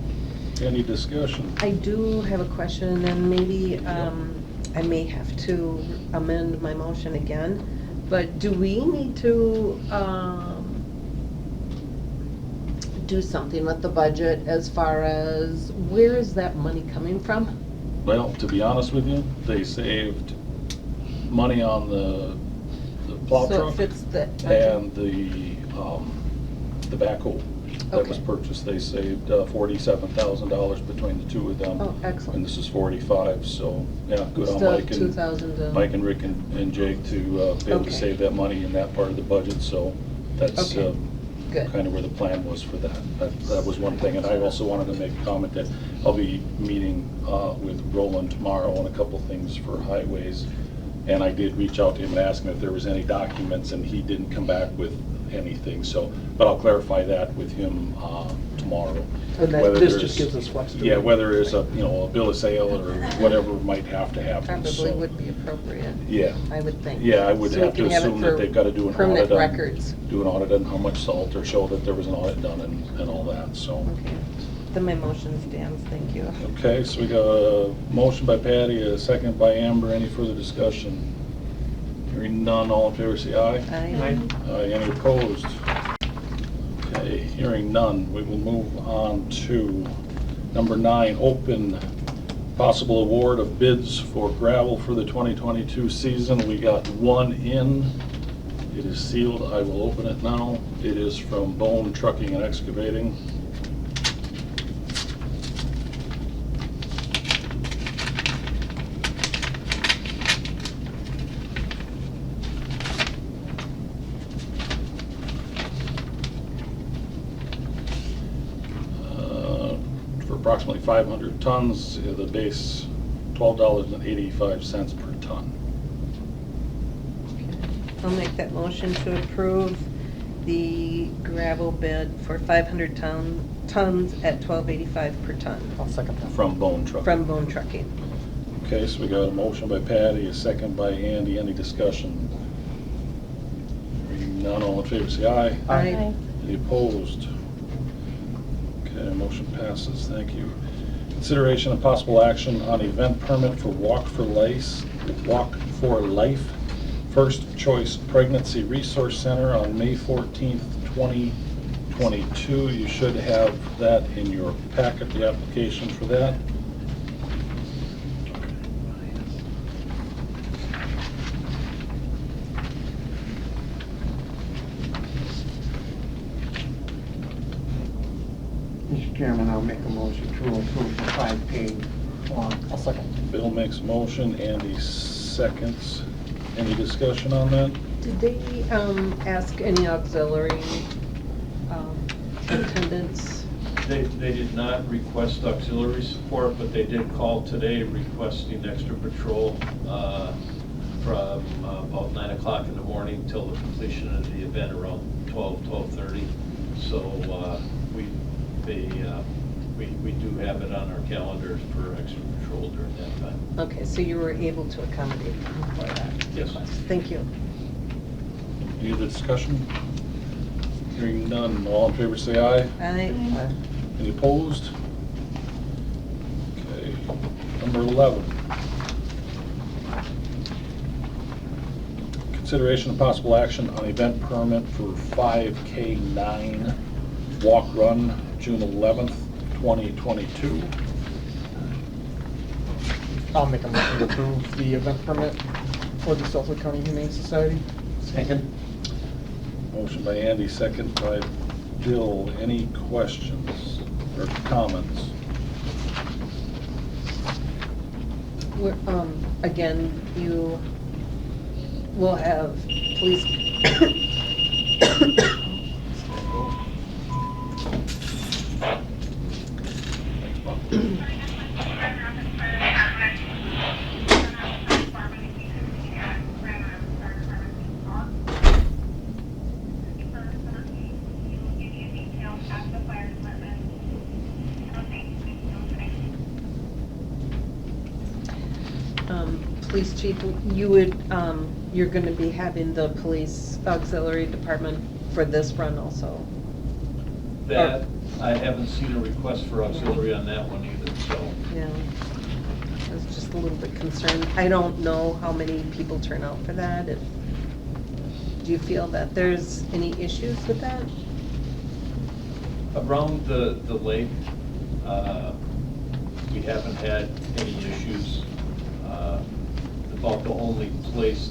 Any discussion? I do have a question, and maybe I may have to amend my motion again, but do we need to do something with the budget as far as where is that money coming from? Well, to be honest with you, they saved money on the plow So it truck fits the budget. and the backhoe that was Okay. purchased. They saved $47,000 between the two of them. Oh, excellent. And this is 45, so, yeah, good on Still Mike and 2,000 Mike and Rick and Jake to be able Okay. to save that money in that part of the budget, so that's Okay. Good. kind of where the plan was for that. That was one thing, and I also wanted to make a comment that I'll be meeting with Roland tomorrow on a couple things for highways, and I did reach out to him and ask him if there was any documents, and he didn't come back with anything, so, but I'll clarify that with him tomorrow. And that, Whether this there's- just gives us flexibility. Yeah, whether there's a, a bill of sale or whatever might have to happen. Probably so- would be appropriate. Yeah. I would think. Yeah, I would So we have to can have it assume that for they've got to do an permanent audit on. records. Do an audit on how much salt, or show that there was an audit done and all that, so. Okay, then my motion stands, thank you. Okay, so we got a motion by Patty, a second by Amber. Any further discussion? Hearing none, all in favor say aye. Aye. Any opposed? Okay, hearing none, we will move on to number 9, open possible award of bids for gravel for the 2022 season. We got one in. It is sealed. I will open it now. It is from Bone Trucking and Excavating. For approximately 500 tons, the base $12.85 per ton. I'll make that motion to approve the gravel bid for 500 tons at $12.85 per ton. I'll second that. From Bone Trucking. From Bone Trucking. Okay, so we got a motion by Patty, a second by Andy. Any discussion? Hearing none, all in favor say aye. Aye. Any opposed? Okay, motion passes. Thank you. Consideration of possible action on event permit for Walk for Life First Choice Pregnancy Resource Center on May 14th, 2022. You should have that in your packet, the application for that. Mr. Chairman, I'll make a motion to approve the 5K walk. I'll second. Bill makes a motion, Andy seconds. Any discussion on that? Did they ask any auxiliary attendants? They did not request auxiliary support, but they did call today requesting extra patrol from about 9 o'clock in the morning till the completion of the event around 12:30. So we do have it on our calendars for extra patrol during that time. Okay, so you were able to accommodate them for that? Yes. Thank you. Any other discussion? Hearing none, all in favor say aye. Aye. Any opposed? Okay, number 11. Consideration of possible action on event permit for 5K9 Walk Run, June 11th, 2022. I'll make a motion to approve the event permit for the Southwood County Humane Society. Second. Motion by Andy, second by Bill. Any questions or comments? We're, again, you will have police. police chief, you would, you're gonna be having the police auxiliary department for this run also? That, I haven't seen a request for auxiliary on that one either, so. Yeah. I was just a little bit concerned. I don't know how many people turn out for that. Do you feel that there's any issues with that? Around the lake, we haven't had any issues. About the only place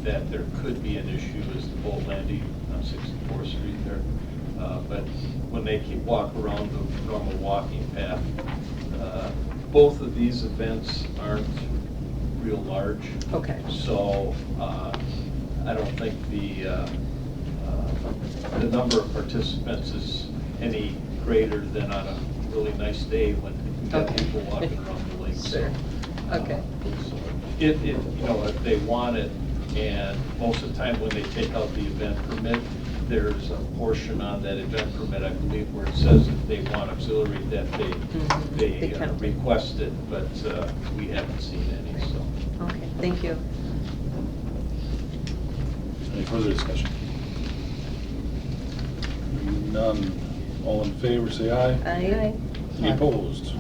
that there could be an issue is the boat landing on 64th Street there. But when they walk around the normal walking path, both of these events aren't real large. Okay. So I don't think the number of participants is any greater than on a really nice day when you got Okay. people walking around the lake. Sure. Okay. So if they want it, and most of the time when they take out the event permit, there's a portion on that event permit, I believe, where it says if they want auxiliary, that they request it, but we haven't seen any, so. Okay, thank you. Any further discussion? None. All in favor, say aye. Aye. Any opposed?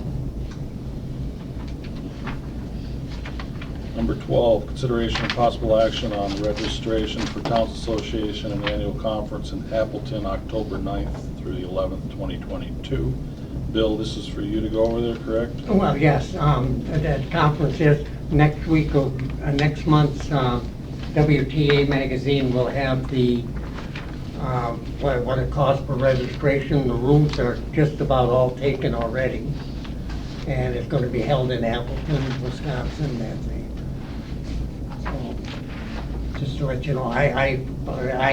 Number 12, consideration and possible action on registration for Towns Association and Annual Conference in Appleton, October 9th through the 11th, 2022. Bill, this is for you to go over there, correct? Well, yes, that conference is next week, next month's WTA magazine will have the, what it costs for registration. The rooms are just about all taken already. And it's going to be held in Appleton, Wisconsin, that day. So, just to let you know, I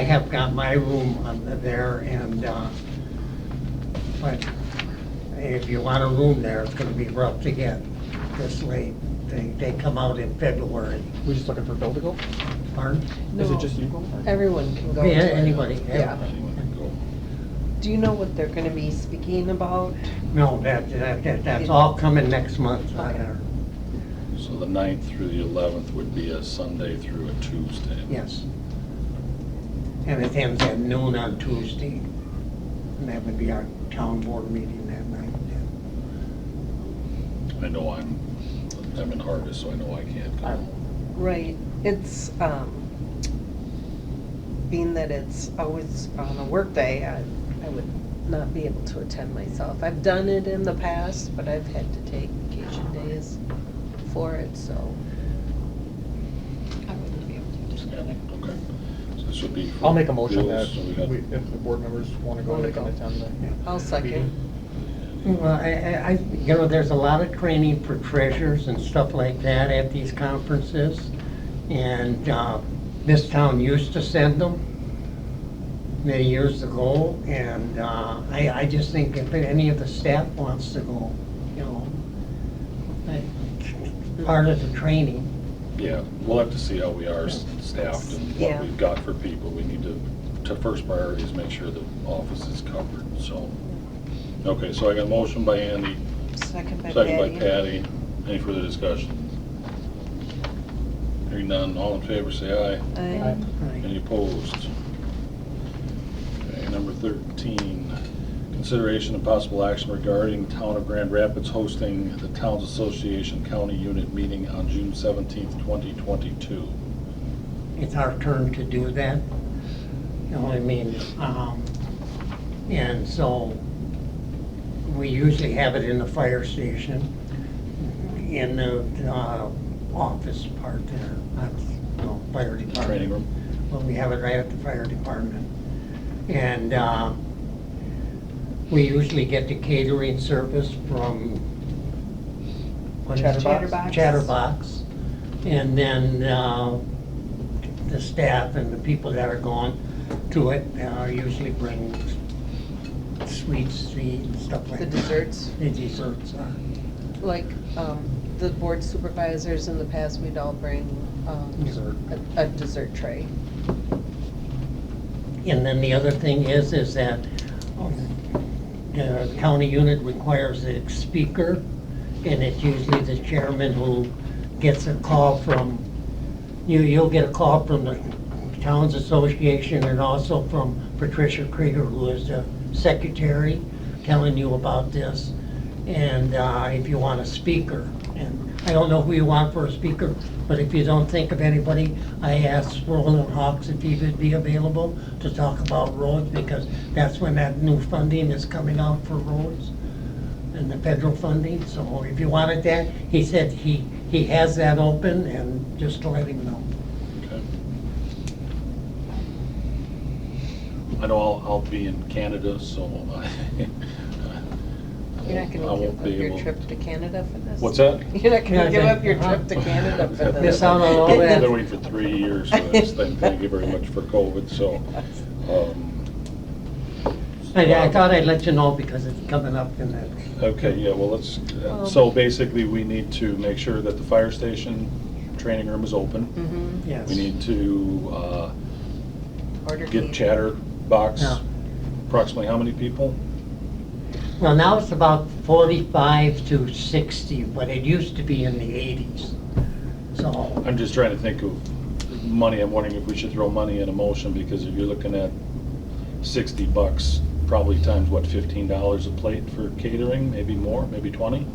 have got my room there, and, but if you want a room there, it's going to be rough to get this late. They come out in February. We're just looking for Bill to go? Pardon? Is No. it just you going? Everyone can go. Yeah, to it. anybody. Yeah. Do you know what they're gonna be speaking about? No, that's all coming next month. So the 9th through the 11th would be a Sunday through a Tuesday. Yes. And it ends at noon on Tuesday. And that would be our town board meeting that night. I know I'm in Harvest, so I know I can't go. Right, it's, being that it's always on a work day, I would not be able to attend myself. I've done it in the past, but I've had to take vacation days for it, so. I wouldn't be able to. Okay. So this would be. I'll make a motion Bill's, that so we got- if the board members want to go, they can attend the I'll second. Well, there's a lot of training for treasurers and stuff like that at these conferences. And this town used to send them many years ago. And I just think if any of the staff wants to go, part of the training. Yeah, we'll have to see how we are staffed and what we've got for people. We need to first priority is make sure the office is covered, so. Okay, so I got a motion by Andy. Second by Patty. Any further discussion? Hearing none, all in favor say aye. Aye. Any opposed? Okay, number 13, consideration and possible action regarding the Town of Grand Rapids hosting the Towns Association County Unit meeting on June 17th, 2022. It's our turn to do that. You know what I mean? And so we usually have it in the fire station, in the office part there, that's, fire department. Training room. Well, we have it right at the fire department. And we usually get the catering service from what is it? Chatterbox. Chatterbox. And then the staff and the people that are going to it usually bring sweets to eat and stuff like The that. desserts? The desserts are. Like, the board supervisors in the past, we'd all bring a dessert tray. And then the other thing is that the county unit requires a speaker, and it's usually the chairman who gets a call from you'll get a call from the Towns Association and also from Patricia Krieger, who is the secretary, telling you about this. And if you want a speaker, and I don't know who you want for a speaker, but if you don't think of anybody, I asked Roland Hawks if he would be available to talk about roads, because that's when that new funding is coming out for roads and the federal funding. So if you wanted that, he said he has that open, and just to let him know. Okay. I know I'll be in Canada, so You're not I gonna won't give up be your able- trip to Canada for this? What's that? You're not Yeah, gonna give up your trip to Canada for this? Miss out on all I've that. been waiting for 3 years for this thing. Thank you very much for COVID, so. I thought I'd let you know because it's coming up in that. Okay, yeah, well, let's, so basically, we need to make sure that the fire station training room is open. Mhm. Yes. We need to Order get cake. Chatterbox. Yeah. Approximately how many people? Well, now it's about 45 to 60, but it used to be in the 80s. So, I'm just trying to think of money. I'm wondering if we should throw money in a motion, because if you're looking at $60, probably times, what, $15 a plate for catering, maybe more, maybe 20?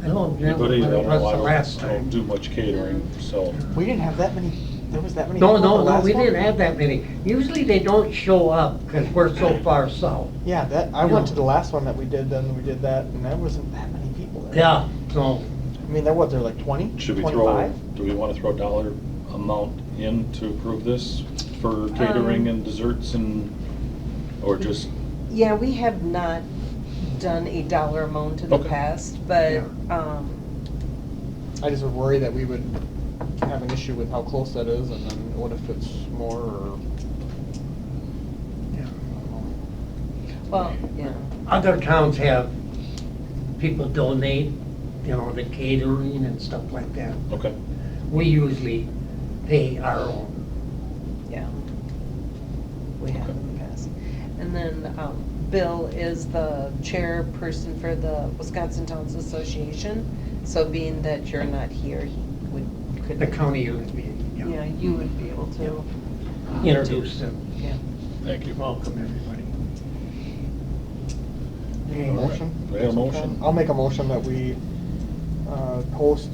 I don't know Anybody? what I it don't was know. the I last don't time. do much catering, so. We didn't have that many, there was that many No, people the no, last we one? didn't have that many. Usually they don't show up because we're so far south. Yeah, I went to the last one that we did, then we did that, and there wasn't that many people there. Yeah, so, I mean, there was, there like 20, Should we 25? do we want to throw dollar amount in to approve this for catering and desserts and, or just, Yeah, we have not done a dollar amount in the Okay. past, but, I just would worry that we would have an issue with how close that is, and then what if it's more, or... well, yeah. other towns have people donate, the catering and stuff like that. okay. We usually pay our own. Yeah. We have in the past. And then Bill is the chairperson for the Wisconsin Towns Association. So being that you're not here, he could. The county would be, Yeah, you would be able to. introduce them. Yeah. Thank you. Welcome, everybody. Need a motion? We have a motion. I'll make a motion that we post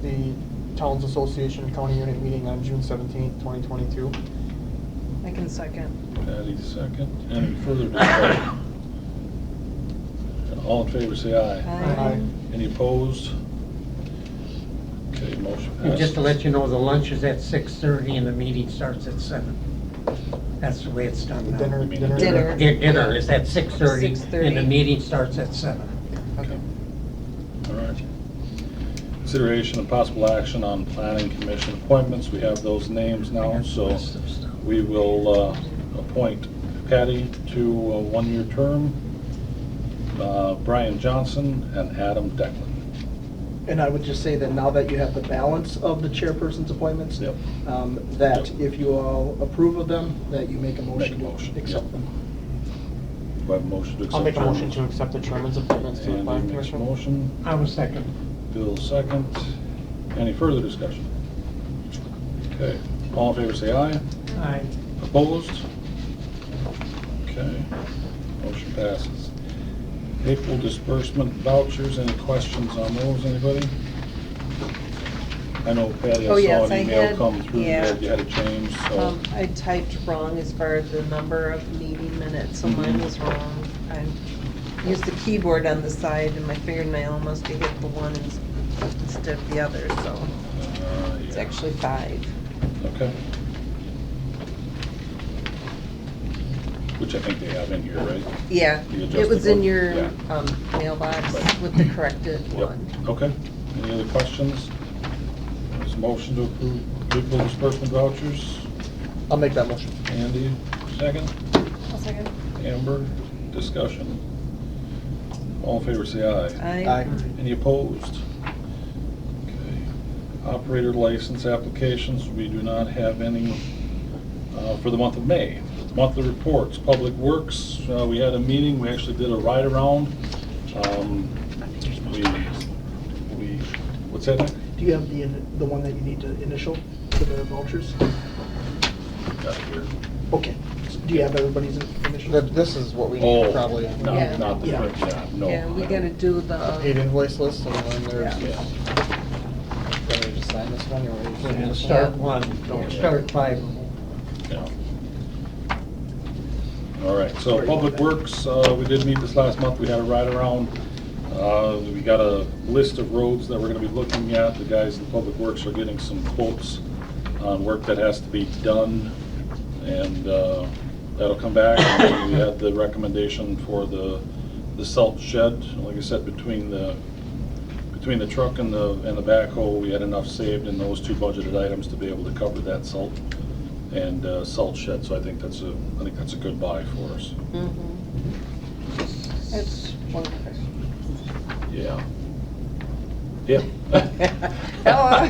the Towns Association County Unit meeting on June 17th, 2022. I can second. Patty, second. Any further discussion? All in favor, say aye. Aye. Any opposed? Okay, motion And just to passes. let you know, the lunch is at 6:30 and the meeting starts at 7. That's the way it's done now. Dinner. Dinner is at 6:30 and the 6:30. meeting starts at 7. Okay. All right. Consideration and possible action on planning commission appointments. We have those names now, so we will appoint Patty to a one-year term, Brian Johnson, and Adam Declan. And I would just say that now that you have the balance of the chairperson's appointments, Yep. that if you all approve of them, that you make a motion motion, to accept yep. them. Do I have a motion to accept? I'll make a motion terms? to accept the chairman's appointments to the Andy planning makes a commission. motion. I was second. Bill second. Any further discussion? Okay, all in favor say aye. Aye. Opposed? Okay, motion passes. April disbursement vouchers, any questions on those, anybody? I know Patty, Oh, I saw yes, an I email had- come through yeah. that you had to change, so. I typed wrong as far as the number of meeting minutes, so mine was wrong. I used the keyboard on the side and my fingernail must have hit the one instead of the other, so it's yeah. actually 5. Okay. Which I think they have in here, right? Yeah, The it was adjusted in one? your Yeah. mailbox Right. with the corrected Yep. one. Okay, any other questions? There's a motion to approve April disbursement vouchers. I'll make that motion. Andy, second. I'll second. Amber, discussion. All in favor, say aye. Aye. Any opposed? Okay. Operator license applications, we do not have any for the month of May. Monthly reports, Public Works, we had a meeting, we actually did a ride-around. We, what's that? Do you have the one that you need to initial? for the vouchers? Got it here. Okay. Do you have everybody's information? This is what we Oh, need probably. Yeah. not the, Yeah. no. Yeah, we gotta do the. Paid invoice list, and then there's, Yeah. can we just sign this one, or we We're gonna just start one, don't start five. Yeah. All right, so Public Works, we did meet this last month, we had a ride around. We got a list of roads that we're gonna be looking at. The guys in Public Works are getting some quotes on work that has to be done, and that'll come back. And then we had the recommendation for the salt shed. Like I said, between the truck and the backhoe, we had enough saved in those two budgeted items to be able to cover that salt and salt shed. So I think that's a good buy for us. That's one question. Yeah. Yep. Oh,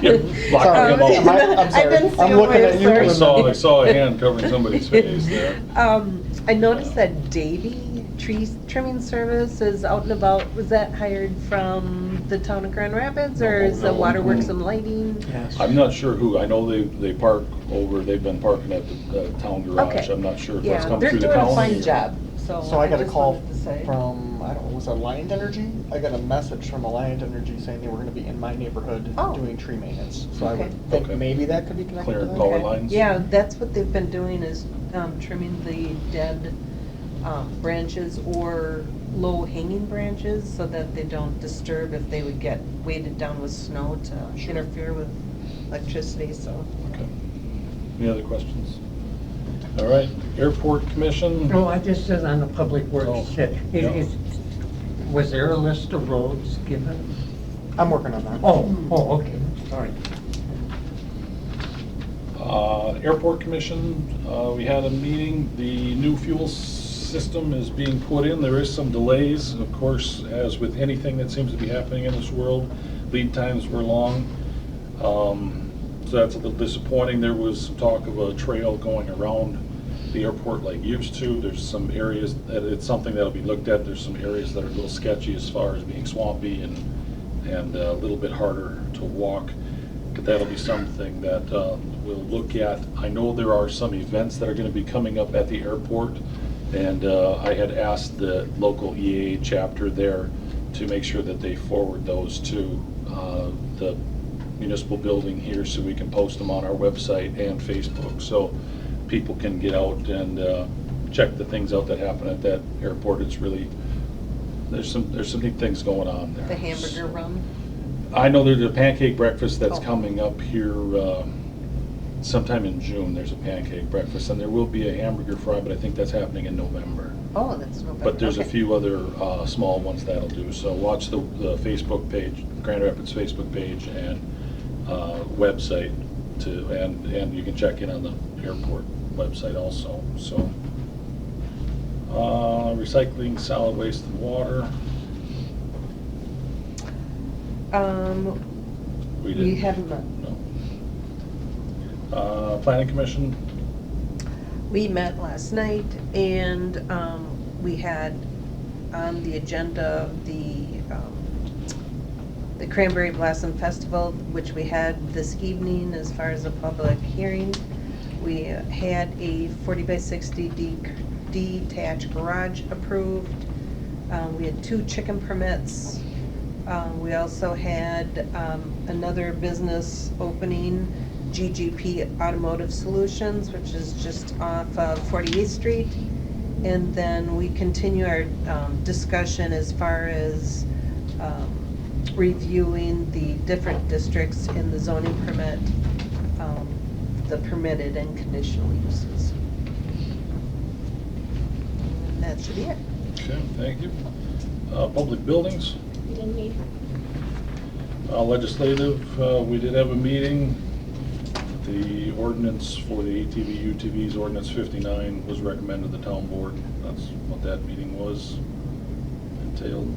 Blocking him out. I'm sorry. I didn't see I'm a looking way at of you. sorry. I saw a hand covering somebody's face there. I noticed that Davy Tree Trimming Service is out and about. Was that hired from the town of Grand Rapids, or is the Waterworks and Lighting? I'm not sure who. I know they park over, they've been parking at the town garage. Okay. I'm not sure if Yeah, that's come they're through the doing a county. fine or- job, so. So I got a just call wanted to say. from, I don't know, was it Alliant Energy? I got a message from Alliant Energy saying they were gonna be in my neighborhood Oh. doing tree maintenance. So I Okay. would think Okay. maybe that could be connected to Clearing that. power Okay. lines? Yeah, that's what they've been doing, is trimming the dead branches or low-hanging branches so that they don't disturb if they would get weighted down with snow to Sure. interfere with electricity, so. Okay. Any other questions? All right, Airport Commission. No, I just said on the Public Oh, Works, yeah. was there a list of roads given? I'm working on that. Oh, okay, all right. Airport Commission, we had a meeting. The new fuel system is being put in. There is some delays, of course, as with anything that seems to be happening in this world. Lead times were long. So that's a little disappointing. There was some talk of a trail going around the airport like used to. There's some areas that it's something that'll be looked at. There's some areas that are a little sketchy as far as being swampy and a little bit harder to walk. But that'll be something that we'll look at. I know there are some events that are going to be coming up at the airport, and I had asked the local EAA chapter there to make sure that they forward those to the municipal building here so we can post them on our website and Facebook, so people can get out and check the things out that happen at that airport. It's really, there's some neat things going on there. The hamburger run? I know there's a pancake breakfast that's Oh. coming up here sometime in June. There's a pancake breakfast, and there will be a hamburger fry, but I think that's happening in November. Oh, that's November. But there's a Okay. few other small ones that'll do. So watch the Facebook page, Grand Rapids Facebook page and website and you can check in on the airport website also. So recycling, solid waste, and water. We didn't- haven't met. No. Planning Commission. We met last night, and we had on the agenda the Cranberry Blossom Festival, which we had this evening as far as a public hearing. We had a 40 by 60 detached garage approved. We had 2 chicken permits. We also had another business opening, GGP Automotive Solutions, which is just off of 48th Street. And then we continue our discussion as far as reviewing the different districts in the zoning permit, the permitted and conditional uses. And that should be it. Okay, thank you. Public buildings. We didn't meet. Legislative, we did have a meeting. The ordinance for the ATV, UTVs, Ordinance 59, was recommended to the town board. That's what that meeting was entailed.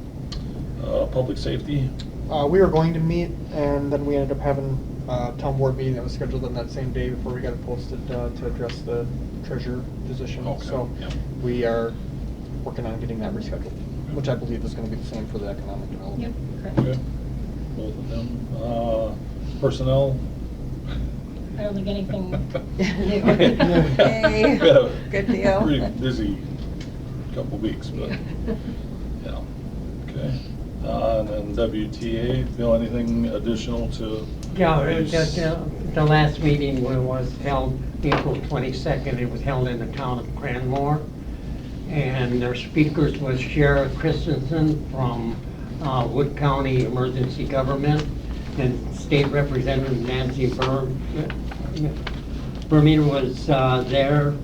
Public safety. We were going to meet, and then we ended up having a town board meeting that was scheduled on that same day before we got it posted to address the treasurer position. Okay, So yep. we are working on getting that rescheduled, which I believe is going to be the same for the economic development. Yep, correct. Okay, both of them. Personnel. I don't think anything. Hey, We had a good deal. Pretty busy couple weeks, but, yeah, okay. And then WTA, Bill, anything additional to? Yeah, raise? the last meeting was held April 22nd. It was held in the town of Cranmore. And their speakers was Sheriff Christensen from Wood County Emergency Government and State Representative Nancy Bermuda was there.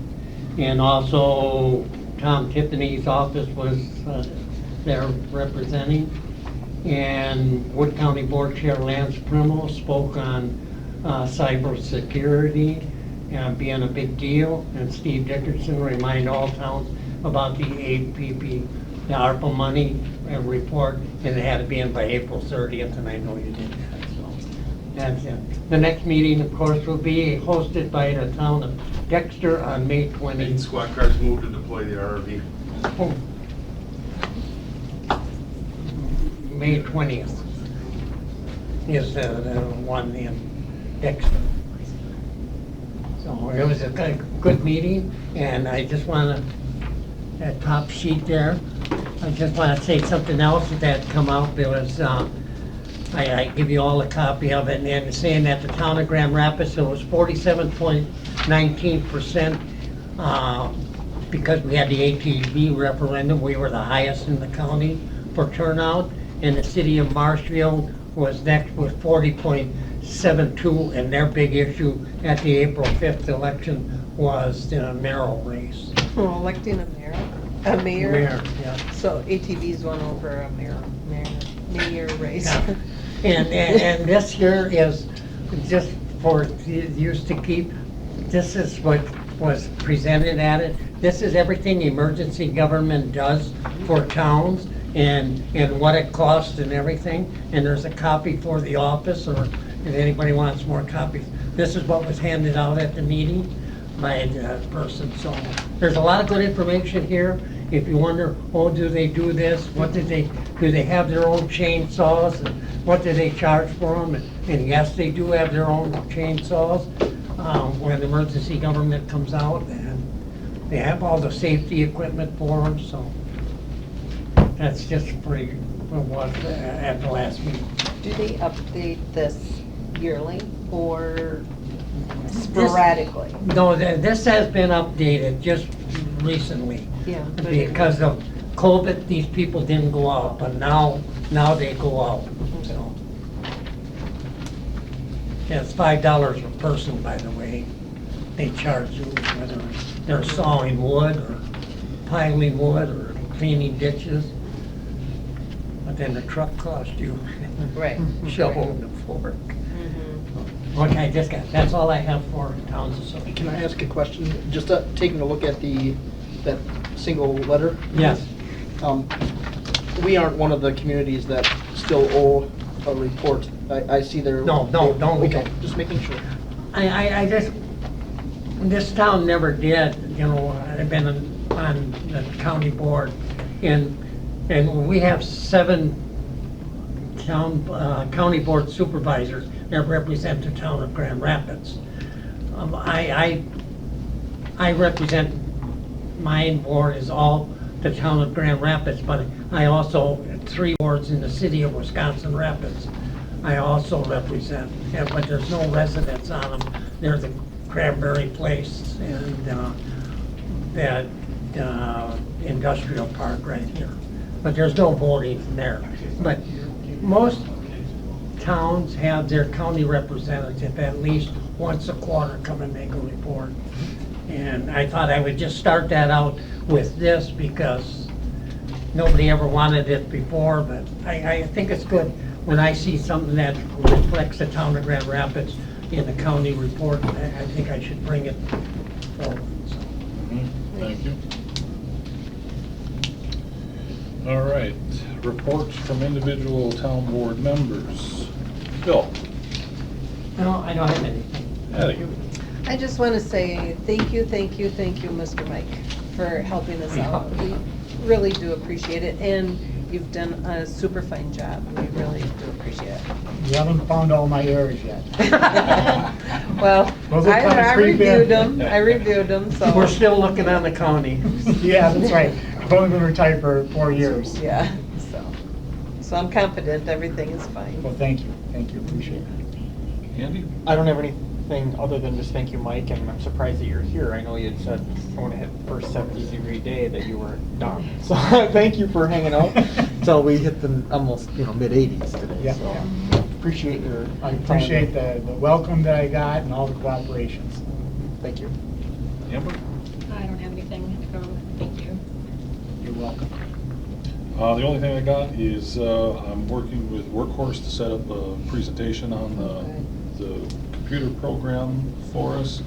And also Tom Tiffany's office was there representing. And Wood County Board Chair Lance Primmel spoke on cybersecurity being a big deal. And Steve Dickerson reminded all towns about the APP, the ARPA money report, and it had to be in by April 30th, and I know you did that, so that's it. The next meeting, of course, will be hosted by the town of Dexter on May 20th. 8 squad cars moved to deploy the RV. May 20th is the one in Dexter. So it was a good meeting, and I just want to, that top sheet there, I just want to say something else that come out. There was, I give you all a copy of it, and saying that the town of Grand Rapids, it was 47.19%, because we had the ATV referendum, we were the highest in the county for turnout, and the city of Marshfield was next with 40.72, and their big issue at the April 5th election was the mayoral race. Oh, electing a mayor? A mayor? Mayor, yeah. So ATVs won over a mayor race. Yeah. And this year is just for use to keep, this is what was presented at it. This is everything emergency government does for towns and what it costs and everything. And there's a copy for the office, or if anybody wants more copies. This is what was handed out at the meeting by the person. So there's a lot of good information here. If you wonder, oh, do they do this? What do they have their own chainsaws? And what do they charge for them? And yes, they do have their own chainsaws when emergency government comes out, and they have all the safety equipment for them. So that's just pretty what was at the last meeting. Do they update this yearly or sporadically? No, this has been updated just recently. Yeah. Because of COVID, these people didn't go out, but now they go out. So yeah, it's $5 a person, by the way. They charge you whether they're sawing wood or piling wood or cleaning ditches. But then the truck costs you. Right. Shovel and the fork. Okay, that's all I have for towns association. Can I ask a question? Just taking a look at that single letter? Yes. We aren't one of the communities that still owe a report. I see there. No, Okay, just making sure. I just, this town never did, I've been on the county board, and we have 7 county board supervisors that represent the town of Grand Rapids. I represent, my board is all the town of Grand Rapids, but I also, 3 boards in the city of Wisconsin Rapids, I also represent, but there's no residents on them. There's a Cranberry place and that industrial park right here. But there's no voting there. But most towns have their county representative at least once a quarter come and make a report. And I thought I would just start that out with this because nobody ever wanted it before, but I think it's good when I see something that reflects the town of Grand Rapids in the county report. I think I should bring it forward. So. Thank you. All right, reports from individual town board members. Bill? No, I don't have anything. Addie? I just want to say thank you, Mr. Mike, for helping us out. We really do appreciate it. And You've done a super fine job. We really do appreciate it. You haven't found all my errors yet. Well, Those will come I creep reviewed in. them, I reviewed them, so. We're still looking on the county. Yeah, that's right. I've only been retired for 4 years. Yeah, so I'm confident everything is fine. Well, thank you, appreciate it. Andy? I don't have anything other than just thank you, Mike, and I'm surprised that you're here. I know you had said I want to hit the first 70-degree day that you were done. So thank you for hanging out until we hit the almost mid-80s today. Yeah, So yeah. appreciate your I appreciate the welcome that I got and all the cooperations. Thank you. Amber? I don't have anything to go. Thank you. You're welcome. The only thing I got is I'm working with Workhorse to set up a presentation on the computer program for us.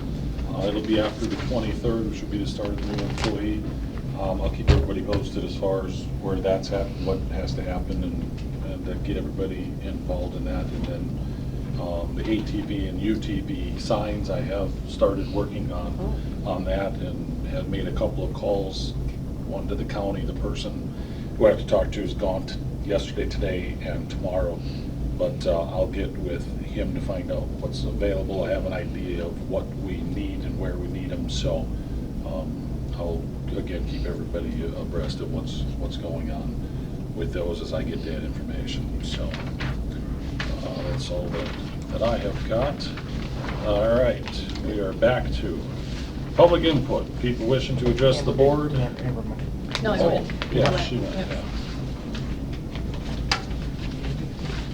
It'll be after the 23rd, which will be the start of the new employee. I'll keep everybody posted as far as where that's at, what has to happen, and get everybody involved in that. And then the ATV and UTV signs, I have started working on that and have made a couple of calls. One to the county. The person who I have to talk to is gone yesterday, today, and tomorrow. But I'll get with him to find out what's available. I have an idea of what we need and where we need them. So I'll again keep everybody abreast of what's going on with those as I get that information. So that's all that I have got. All right, we are back to public input. People wishing to address the board. No, I Oh, went. yeah, she went, yeah.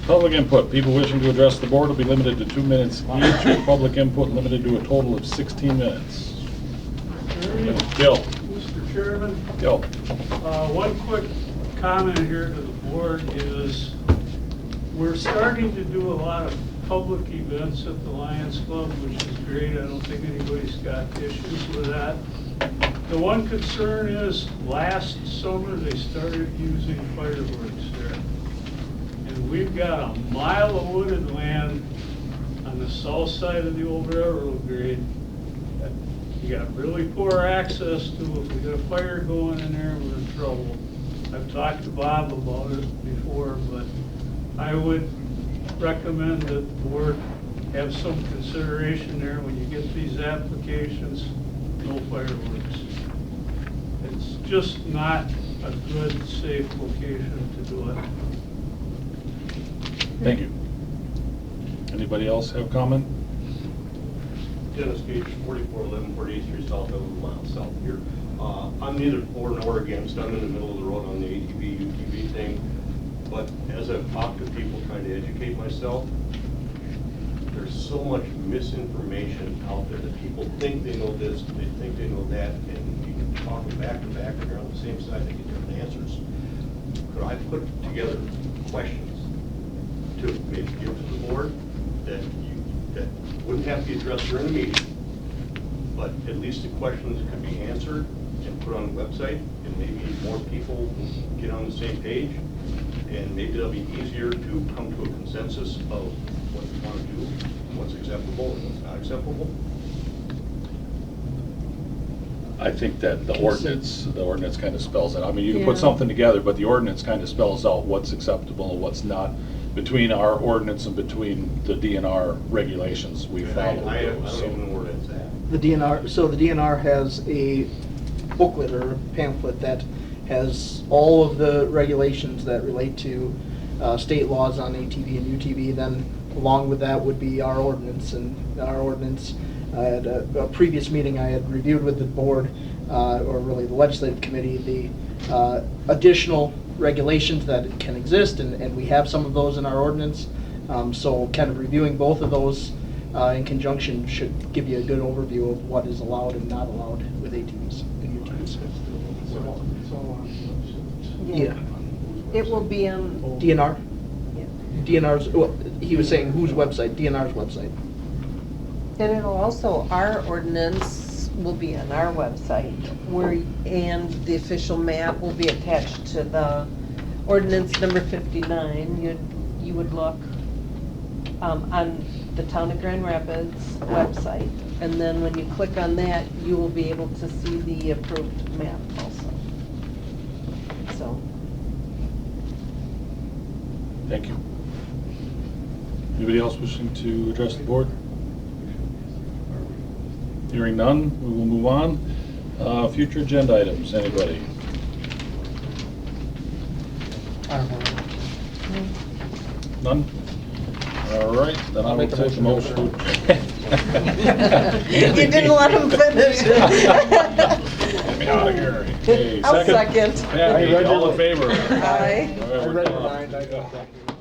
Public input. People wishing to address the board will be limited to 2 minutes each, with public input limited to a total of 16 minutes. Bill. Mr. Chairman? Go. One quick comment here to the board is we're starting to do a lot of public events at the Lions Club, which is great. I don't think anybody's got issues with that. The one concern is last summer they started using fireworks there. And we've got a mile of wooded land on the south side of the old railroad grade that you got really poor access to. If we got a fire going in there, we're in trouble. I've talked to Bob about it before, but I would recommend that the board have some consideration there when you get these applications, no fireworks. It's just not a good, safe location to do it. Thank you. Anybody else have comment? Dennis Gage, 4411 48th Street South, 11 miles south here. I'm neither for nor against. I'm in the middle of the road on the ATV, UTV thing. But as I've talked to people trying to educate myself, there's so much misinformation out there that people think they know this, they think they know that, and you can talk them back to back, and they're on the same side, they get different answers. Could I put together questions to maybe give to the board that wouldn't have to be addressed during the meeting, but at least the questions could be answered and put on the website, and maybe more people get on the same page, and maybe it'll be easier to come to a consensus of what you want to do, what's acceptable and what's not acceptable. I think that the ordinance kind of spells it. I mean, you can put something together, but the ordinance kind of spells out what's acceptable and what's not between our ordinance and between the DNR regulations we follow. I don't even know where that's at. The DNR has a booklet or a pamphlet that has all of the regulations that relate to state laws on ATV and UTV. Then along with that would be our ordinance, and our ordinance at a previous meeting I had reviewed with the board, or really the legislative committee, the additional regulations that can exist, and we have some of those in our ordinance. So kind of reviewing both of those in conjunction should give you a good overview of what is allowed and not allowed with ATVs and UTVs. Yeah. It will be on. DNR? DNR's, well, he was saying whose website? DNR's website. And it'll also, our ordinance will be on our website, and the official map will be attached to the ordinance number 59. You would look on the Town of Grand Rapids website, and then when you click on that, you will be able to see the approved map also. So Thank you. Anybody else wishing to address the board? Hearing none, we will move on. Future agenda items, anybody? None? All right, then I will take the motion. You didn't let him finish. Get me out of here. Okay, I'll second. Patty, all in favor? Aye. All right, we're done. Thank you.